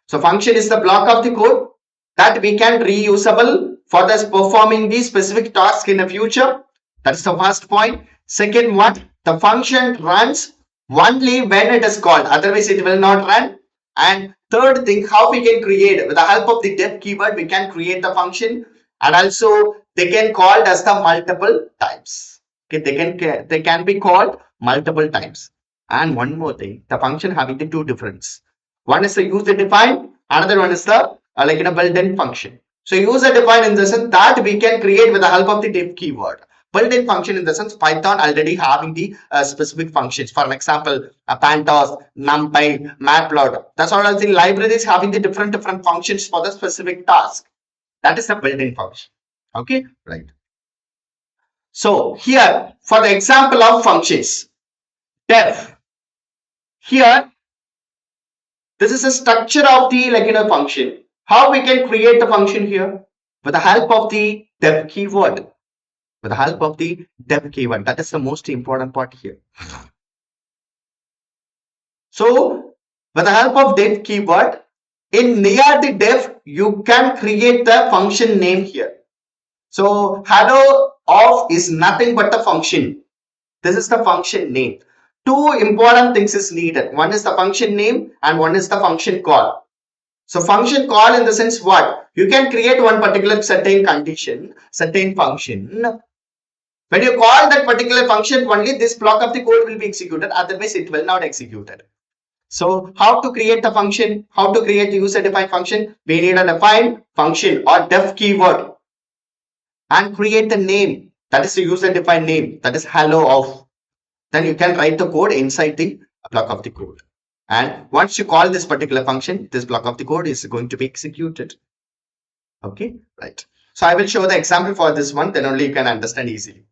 A: So function is the block of the code that we can reusable for this performing the specific task in the future. That's the first point. Second one, the function runs only when it is called, otherwise it will not run. And third thing, how we can create with the help of the def keyword, we can create the function, and also they can called as the multiple times. Okay, they can be called multiple times. And one more thing, the function having the two difference. One is the user defined, another one is the built-in function. So user defined in the sense that we can create with the help of the def keyword. Built-in function in the sense Python already having the specific functions. For an example, pandas, numpy, matplotlib. That's all the libraries having the different functions for the specific task. That is the built-in function. Okay, right. So here for the example of functions, def. Here this is a structure of the function. How we can create the function here? With the help of the def keyword. With the help of the def keyword. That is the most important part here. So with the help of def keyword, in near the def, you can create the function name here. So hello of is nothing but the function. This is the function name. Two important things is needed. One is the function name and one is the function call. So function call in the sense what? You can create one particular certain condition, certain function. When you call that particular function, only this block of the code will be executed. Otherwise, it will not executed. So how to create the function? How to create the user defined function? We need a defined function or def keyword and create the name. That is the user defined name. That is hello of. Then you can write the code inside the block of the code. And once you call this particular function, this block of the code is going to be executed. Okay, right. So I will show the example for this one, then only you can understand easily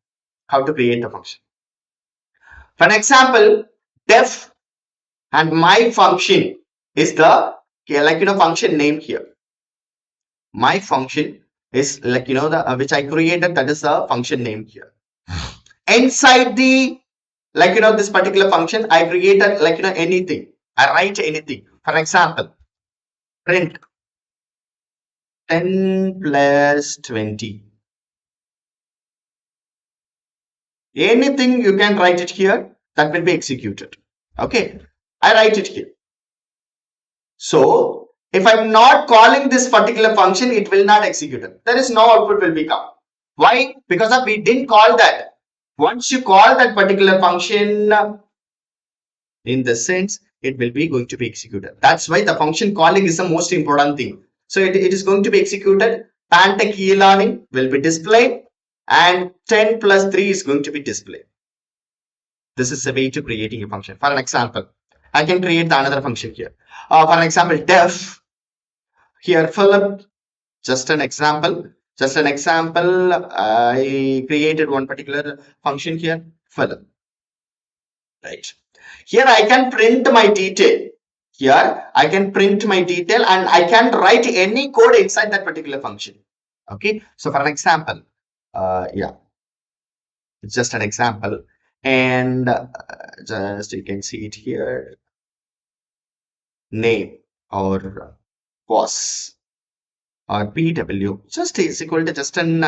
A: how to create the function. For an example, def and my function is the function name here. My function is the which I created, that is the function name here. Inside the this particular function, I created anything. I write anything. For example, print 10 plus 20. Anything you can write it here, that will be executed. Okay, I write it here. So if I'm not calling this particular function, it will not execute it. There is no output will become. Why? Because of we didn't call that. Once you call that particular function, in the sense it will be going to be executed. That's why the function calling is the most important thing. So it is going to be executed. Pantechelearning will be displayed and 10 plus 3 is going to be displayed. This is a way to creating a function. For an example, I can create another function here. For an example, def here Philip, just an example. I created one particular function here, Philip. Right. Here I can print my detail. Here I can print my detail and I can write any code inside that particular function. Okay. So for an example, yeah, it's just an example. And just you can see it here. Name or was or PW just is equal to just an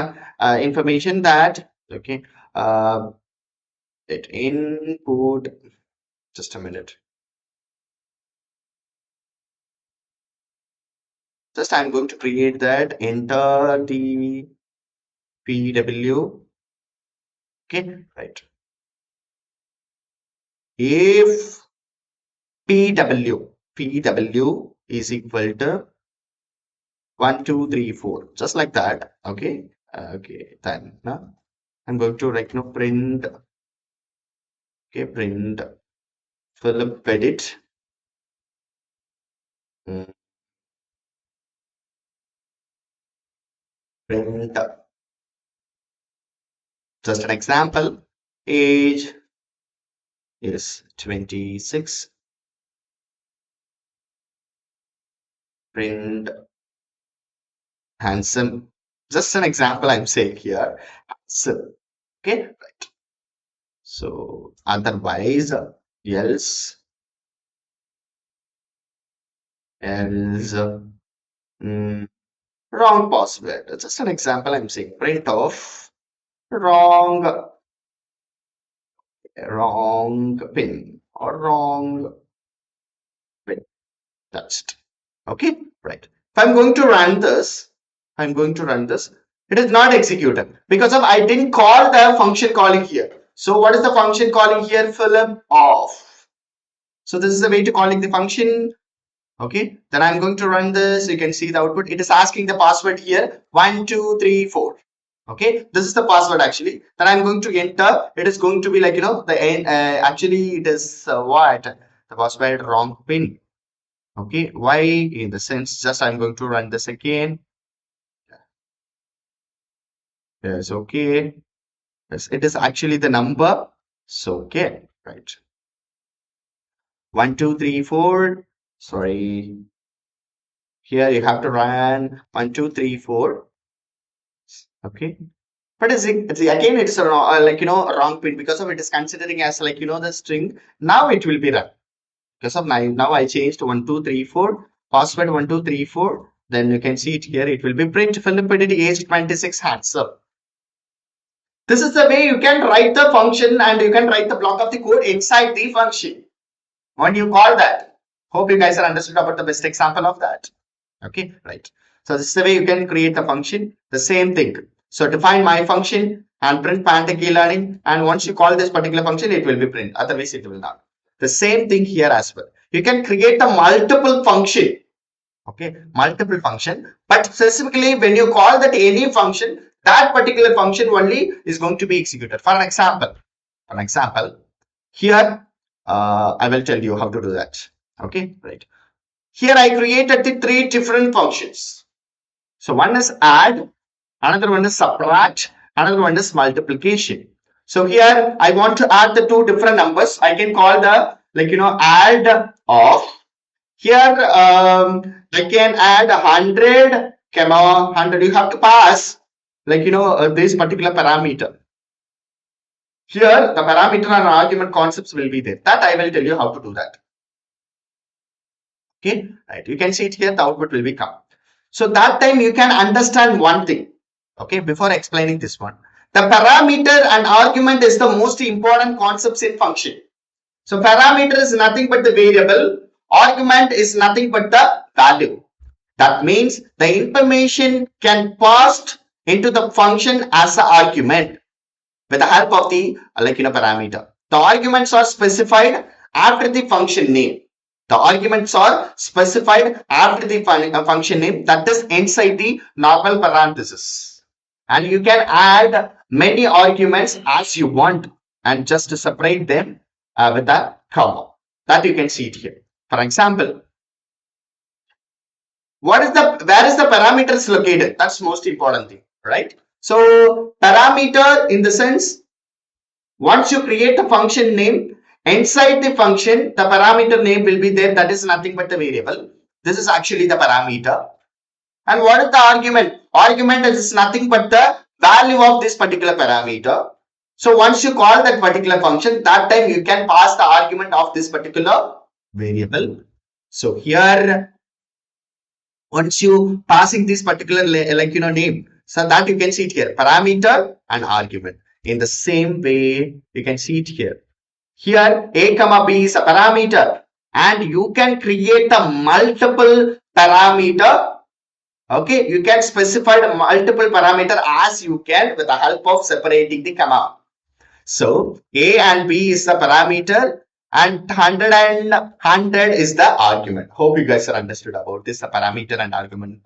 A: information that okay it input. Just a minute. Just I'm going to create that, enter the PW. Okay, right. If PW is equal to 1, 2, 3, 4, just like that. Okay, Okay, then now I'm going to like print. Okay, print Philip edit. mm, Print just an example. Age is 26. Print handsome. Just an example I'm saying here. So, okay. So otherwise, else, else, mm, wrong password. Just an example I'm saying. Print off wrong, wrong pin or wrong pin. That's it. Okay, right. If I'm going to run this, I'm going to run this. It is not executed because of I didn't call the function calling here. So what is the function calling here? Philip off. So this is the way to calling the function. Okay, then I'm going to run this. You can see the output. It is asking the password here 1 2 3 4. Okay, this is the password actually. Then I'm going to enter. It is going to be like the end. Actually, it is what the password wrong pin. Okay, why in the sense just I'm going to run this again. Yes, okay. Yes, it is actually the number. So okay, right. 1 2 3 4. Sorry, here you have to run 1 2 3 4. Okay. But again, it's a wrong, a wrong pin because of it is considering as the string. Now it will be run because of now I changed 1 2 3 4 password 1 2 3 4. Then you can see it here. It will be print Philip age 26 handsome. This is the way you can write the function and you can write the block of the code inside the function. What do you call that? Hope you guys are understood about the best example of that. Okay, right. So this is the way you can create the function. The same thing. So define my function and print pantechelearning. And once you call this particular function, it will be print. Otherwise, it will not. The same thing here as well. You can create a multiple function. Okay, multiple function. But specifically, when you call that any function, that particular function only is going to be executed. For an example, here I will tell you how to do that. Okay, right. Here I created the three different functions. So one is add, another one is subtract, another one is multiplication. So here I want to add the two different numbers. I can call the add of. Here I can add 100, 100. You have to pass this particular parameter. Here the parameter and argument concepts will be there. That I will tell you how to do that. Okay, right. You can see it here. The output will be come. So that time you can understand one thing. Okay, before explaining this one, the parameter and argument is the most important concepts in function. So parameter is nothing but the variable. Argument is nothing but the value. That means the information can passed into the function as an argument with the help of the parameter. The arguments are specified after the function name. The arguments are specified after the function name, that is inside the normal parenthesis. And you can add many arguments as you want and just to separate them with a comma. That you can see it here. For example, where is the parameters located? That's most important thing, right? So parameter in the sense, once you create a function name, inside the function, the parameter name will be there. That is nothing but the variable. This is actually the parameter. And what is the argument? Argument is nothing but the value of this particular parameter. So once you call that particular function, that time you can pass the argument of this particular variable. So here, once you passing this particular name, so that you can see it here, parameter and argument. In the same way, you can see it here. Here, a comma b is a parameter, and you can create a multiple parameter. Okay, you can specify the multiple parameter as you can with the help of separating the comma. So a and b is the parameter, and 100 is the argument. Hope you guys are understood about this, the parameter and argument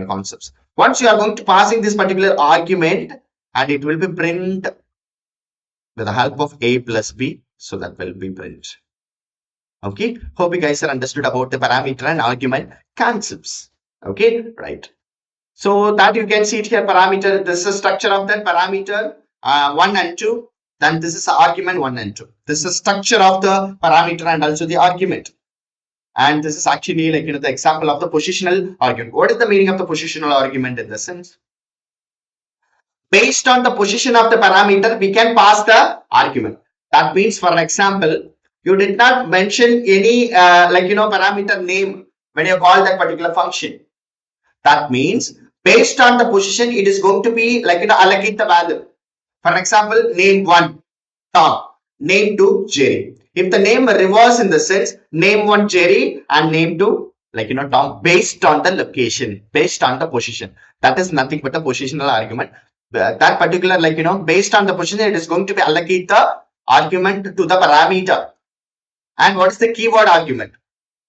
A: concepts. Once you are going to passing this particular argument, and it will be print with the help of a plus b, so that will be print. Okay, hope you guys are understood about the parameter and argument concepts. Okay, right. So that you can see it here, parameter, this is the structure of that parameter 1 and 2. Then this is argument 1 and 2. This is the structure of the parameter and also the argument. And this is actually the example of the positional argument. What is the meaning of the positional argument in the sense? Based on the position of the parameter, we can pass the argument. That means, for example, you did not mention any parameter name when you call that particular function. That means based on the position, it is going to be allocate the value. For example, name 1 Tom, name 2 Jerry. If the name reverse in the sense, name 1 Jerry and name 2 Tom, based on the location, based on the position. That is nothing but a positional argument. That particular based on the position, it is going to be allocate the argument to the parameter. And what is the keyword argument?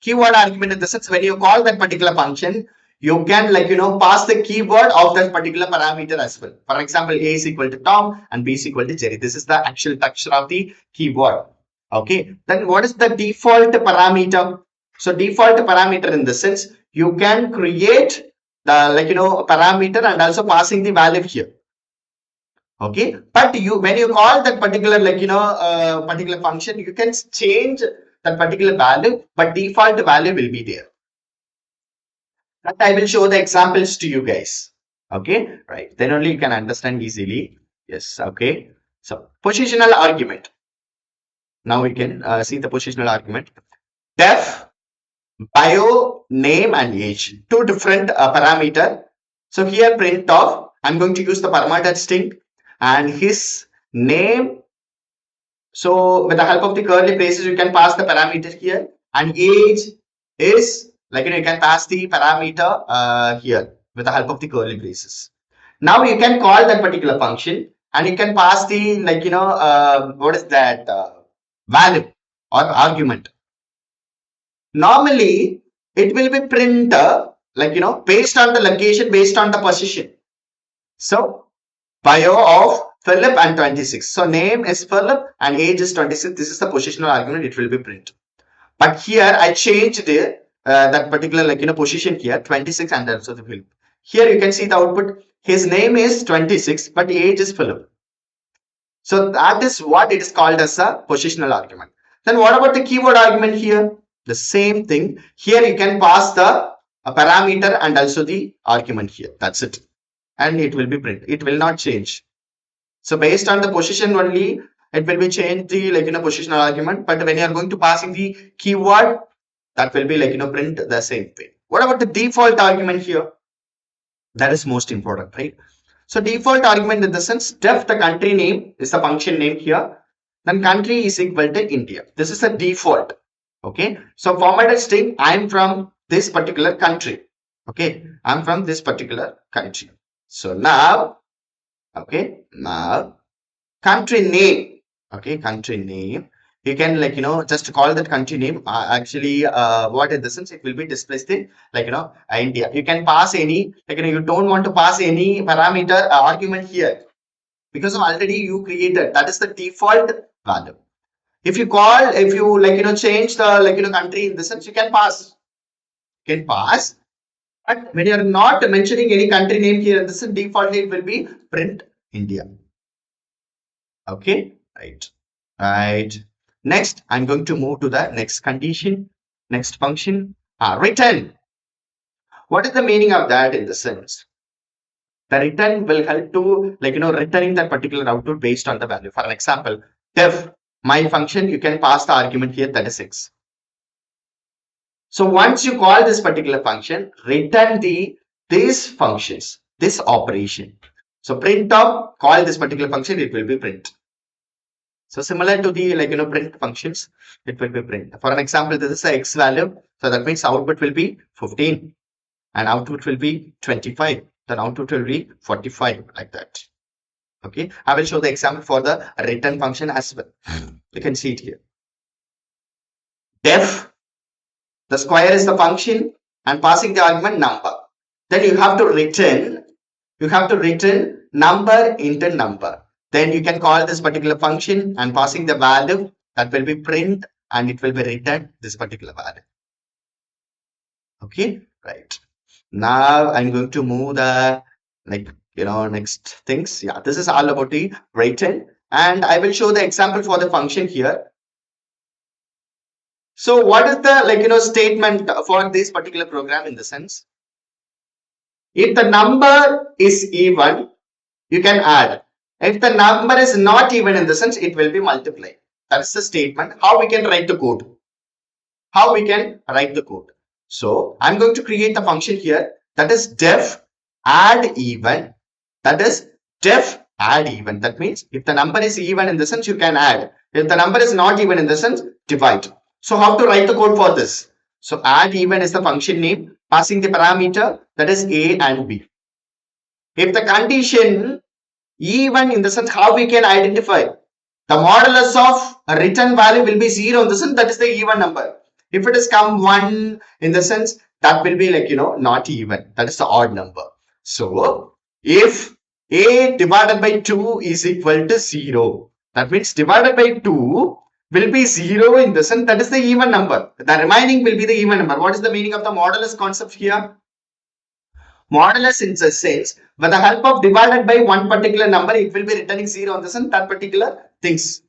A: Keyword argument in the sense, when you call that particular function, you can pass the keyword of that particular parameter as well. For example, a is equal to Tom and b is equal to Jerry. This is the actual structure of the keyword. Okay, then what is the default parameter? So default parameter in the sense, you can create the parameter and also passing the value here. Okay, but when you call that particular particular function, you can change that particular value, but default value will be there. That I will show the examples to you guys. Okay, right, then only you can understand easily. Yes, okay. So positional argument. Now we can see the positional argument. Def, bio, name and age, two different parameter. So here print of, I'm going to use the permanent string and his name. So with the help of the curly braces, you can pass the parameter here, and age is you can pass the parameter here with the help of the curly braces. Now you can call that particular function and you can pass the what is that value or argument. Normally it will be print based on the location, based on the position. So bio of Philip and 26. So name is Philip and age is 26. This is the positional argument. It will be print. But here I changed that particular position here 26 and also the Philip. Here you can see the output. His name is 26, but age is Philip. So that is what it is called as a positional argument. Then what about the keyword argument here? The same thing. Here you can pass the parameter and also the argument here. That's it. And it will be print. It will not change. So based on the position only, it will be changed the positional argument. But when you are going to passing the keyword, that will be print the same thing. What about the default argument here? That is most important, right? So default argument in the sense, def the country name is the function name here. Then country is equal to India. This is the default. Okay. So formatted string, I am from this particular country. Okay. I'm from this particular country. So now, okay, now country name. Okay, country name. You can just call that country name. Actually, what in the sense it will be displaced in India. You can pass any you don't want to pass any parameter argument here because of already you created. That is the default value. If you call, if you change the country in the sense, you can pass. You can pass. But when you are not mentioning any country name here, this is defaultly it will be print India. Okay, right, right. Next, I'm going to move to the next condition, next function, return. What is the meaning of that in the sense? The return will help to returning that particular output based on the value. For an example, def my function, you can pass the argument here, that is 6. So once you call this particular function, return these functions, this operation. So print of, call this particular function, it will be print. So similar to the print functions, it will be print. For an example, this is a x value. So that means output will be 15 and output will be 25. Then output will be 45, like that. Okay, I will show the example for the return function as well. You can see it here. def, the square is the function, and passing the argument number. Then you have to return number into number. Then you can call this particular function and passing the value, that will be print, and it will be returned this particular value. Okay, right. Now I'm going to move the next things. Yeah, this is all about the return, and I will show the example for the function here. So what is the statement for this particular program in the sense? If the number is even, you can add. If the number is not even in the sense, it will be multiplied. That's the statement. How we can write the code? So I'm going to create the function here, that is def add even. That means if the number is even in the sense, you can add. If the number is not even in the sense, divide. So how to write the code for this? So add even is the function name, passing the parameter, that is a and b. If the condition even in the sense, how we can identify? The modulus of a return value will be 0 in the sense, that is the even number. If it is come 1 in the sense, that will be not even, that is the odd number. So if a divided by 2 is equal to 0, that means divided by 2 will be 0 in the sense, that is the even number. The remaining will be the even number. What is the meaning of the modulus concept here? Modulus in the sense, with the help of divided by one particular number, it will be returning 0 in the sense, that particular things.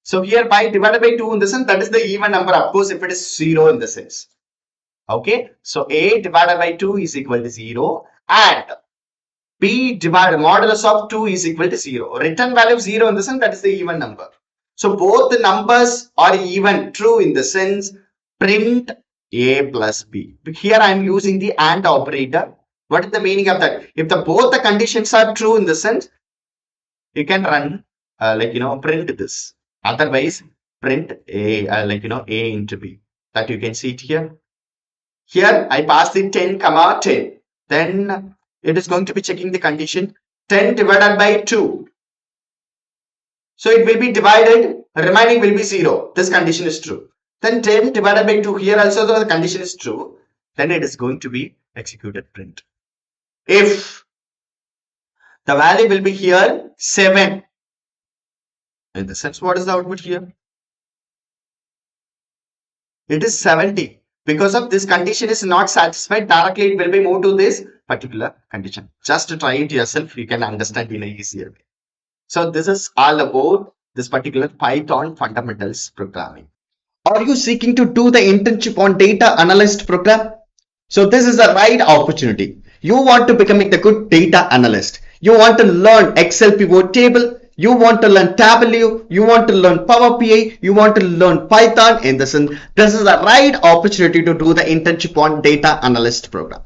A: So here by divided by 2 in the sense, that is the even number, of course, if it is 0 in the sense. Okay, so a divided by 2 is equal to 0 and b divided modulus of 2 is equal to 0. Return value of 0 in the sense, that is the even number. So both the numbers are even, true in the sense, print a plus b. Here I am using the AND operator. What is the meaning of that? If both the conditions are true in the sense, you can run print this. Otherwise, print a a into b. That you can see it here. Here I pass the 10 comma 10. Then it is going to be checking the condition 10 divided by 2. So it will be divided, remaining will be 0. This condition is true. Then 10 divided by 2, here also the condition is true. Then it is going to be executed print. If the value will be here 7, in the sense, what is the output here? It is 70. Because of this condition is not satisfied, directly it will be moved to this particular condition. Just to try it yourself, you can understand in a easier way. So this is all about this particular Python fundamentals programming. Are you seeking to do the internship on data analyst program? So this is the right opportunity. You want to become the good data analyst. You want to learn Excel pivot table. You want to learn Tableau. You want to learn PowerBi. You want to learn Python. In this sense, this is the right opportunity to do the internship on data analyst program.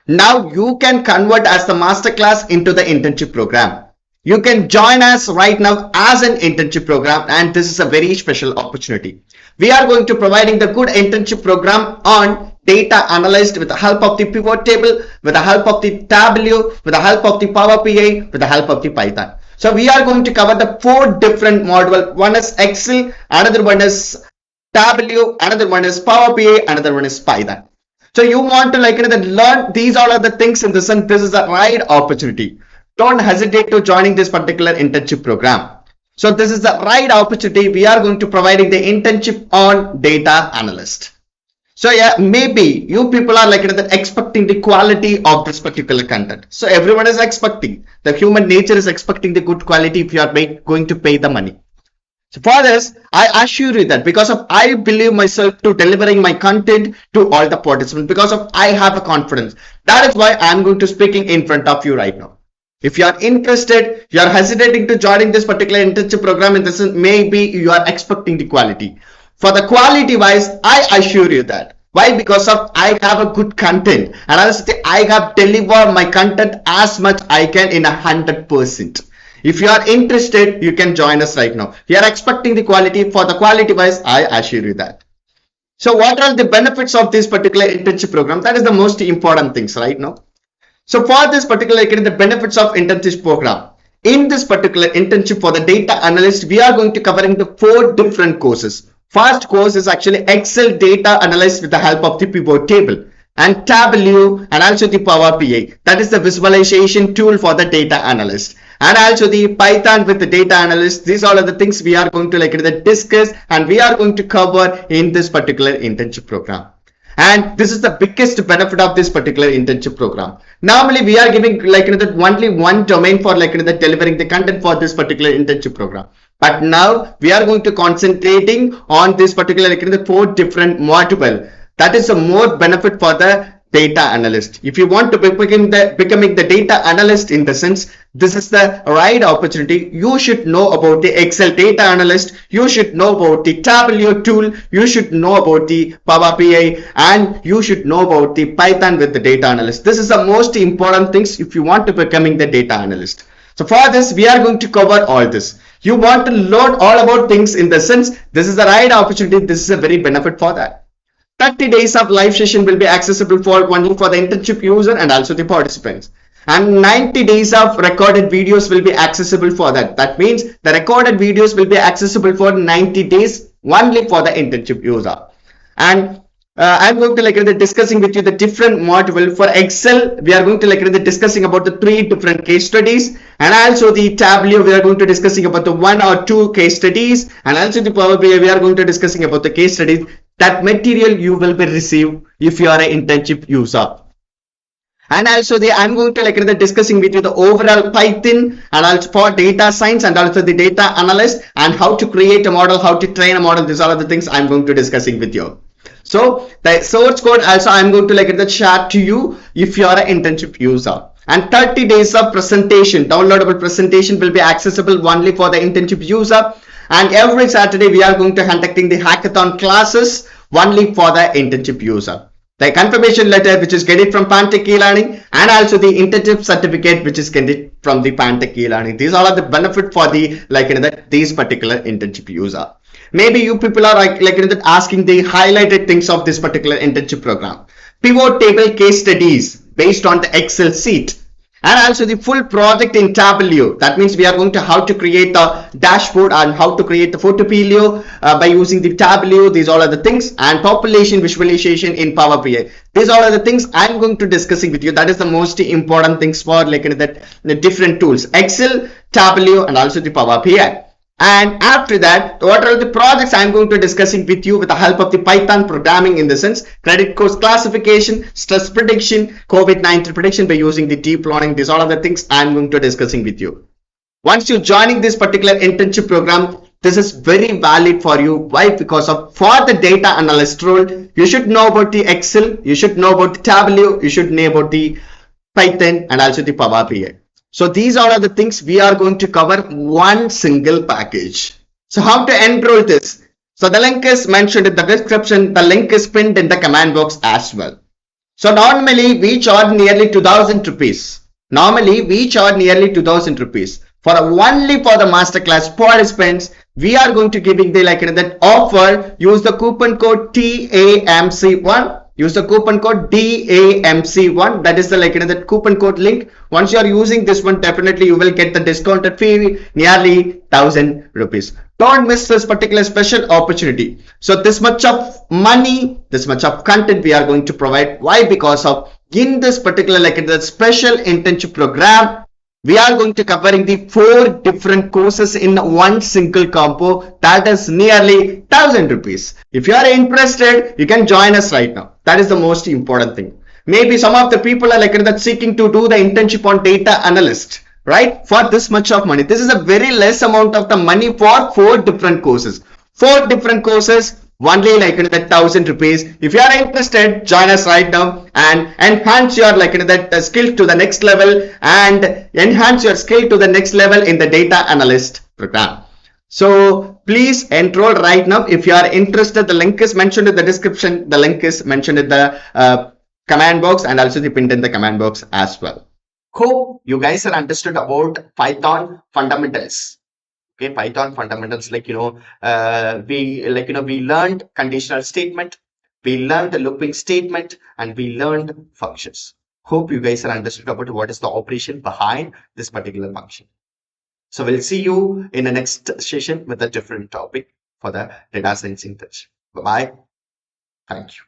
A: Now you can convert as the masterclass into the internship program. You can join us right now as an internship program, and this is a very special opportunity. We are going to providing the good internship program on data analyst with the help of the pivot table, with the help of the Tableau, with the help of the PowerBi, with the help of the Python. So we are going to cover the 4 different modules. One is Excel, another one is Tableau, another one is PowerBi, another one is Python. So you want to learn these all are the things in this, and this is the right opportunity. Don't hesitate to joining this particular internship program. So this is the right opportunity. We are going to providing the internship on data analyst. So yeah, maybe you people are expecting the quality of this particular content. So everyone is expecting. The human nature is expecting the good quality if you are going to pay the money. So for this, I assure you that because of I believe myself to delivering my content to all the participants, because of I have a confidence. That is why I am going to speaking in front of you right now. If you are interested, you are hesitating to joining this particular internship program, in this maybe you are expecting the quality. For the quality wise, I assure you that. Why? Because of I have a good content, and I have delivered my content as much I can in 100%. If you are interested, you can join us right now. You are expecting the quality. For the quality wise, I assure you that. So what are the benefits of this particular internship program? That is the most important things right now. So for this particular, the benefits of internship program. In this particular internship for the data analyst, we are going to covering the 4 different courses. First course is actually Excel data analyst with the help of the pivot table, and Tableau, and also the PowerBi. That is the visualization tool for the data analyst. And also the Python with the data analyst. These all are the things we are going to discuss, and we are going to cover in this particular internship program. And this is the biggest benefit of this particular internship program. Normally we are giving only one domain for delivering the content for this particular internship program, but now we are going to concentrating on this particular the four different module. That is a more benefit for the data analyst. If you want to becoming the data analyst, in the sense, this is the right opportunity. You should know about the Excel data analyst, you should know about the Tableau tool, you should know about the Power BI, and you should know about the Python with the data analyst. This is the most important things if you want to becoming the data analyst. So for this, we are going to cover all this. You want to learn all about things, in the sense, this is the right opportunity. This is a very benefit for that. 30 days of live session will be accessible for only for the internship user and also the participants. And 90 days of recorded videos will be accessible for that. That means the recorded videos will be accessible for 90 days only for the internship user. And I'm going to discussing with you the different module for Excel. We are going to discussing about the 3 different case studies, and also the Tableau we are going to discussing about the 1 or 2 case studies, and also the Power BI we are going to discussing about the case studies. That material you will be received if you are an internship user. And also I'm going to discussing with you the overall Python, and also for data science, and also the data analyst, and how to create a model, how to train a model. These are the things I'm going to discussing with you. So the source code also I'm going to share to you if you are an internship user. And 30 days of presentation, downloadable presentation, will be accessible only for the internship user. And every Saturday we are going to conducting the hackathon classes only for the internship user. The confirmation letter which is get it from pantechelearning, and also the internship certificate which is get it from the pantechelearning. These all are the benefit for the these particular internship user. Maybe you people are asking the highlighted things of this particular internship program. Pivot table case studies based on the Excel sheet, and also the full project in Tableau. That means we are going to how to create a dashboard and how to create the portfolio by using the Tableau. These all are the things, and population visualization in Power BI. These all are the things I'm going to discussing with you. That is the most important things for the different tools: Excel, Tableau, and also the Power BI. And after that, what are the projects I'm going to discussing with you with the help of the Python programming, in the sense, credit cost classification, stress prediction, COVID-19 prediction by using the deep learning. These are all the things I'm going to discussing with you. Once you're joining this particular internship program, this is very valid for you. Why? Because of for the data analyst role, you should know about the Excel, you should know about the Tableau, you should know about the Python, and also the Power BI. So these are the things we are going to cover one single package. So how to enroll this? So the link is mentioned in the description. The link is pinned in the command box as well. So normally we charge nearly 2000 rupees. Normally we charge nearly 2000 rupees. For only for the masterclass participants, we are going to giving the that offer. Use the coupon code TAMC1. Use the coupon code DAMC1. That is the that coupon code link. Once you are using this one, definitely you will get the discounted fee nearly 1000 rupees. Don't miss this particular special opportunity. So this much of money, this much of content we are going to provide. Why? Because of in this particular the special internship program, we are going to covering the 4 different courses in one single combo. That is nearly 1000 rupees. If you are interested, you can join us right now. That is the most important thing. Maybe some of the people are seeking to do the internship on data analyst, right? For this much of money. This is a very less amount of the money for 4 different courses. 4 different courses, only 1000 rupees. If you are interested, join us right now and enhance your that skill to the next level, and enhance your skill to the next level in the data analyst program. So please enroll right now. If you are interested, the link is mentioned in the description. The link is mentioned in the command box, and also the pinned in the command box as well. Hope you guys are understood about Python fundamentals. Okay, Python fundamentals, we learned conditional statement, we learned the looping statement, and we learned functions. Hope you guys are understood about what is the operation behind this particular function. So we'll see you in the next session with a different topic. for the data science internship. Bye bye. Thank you.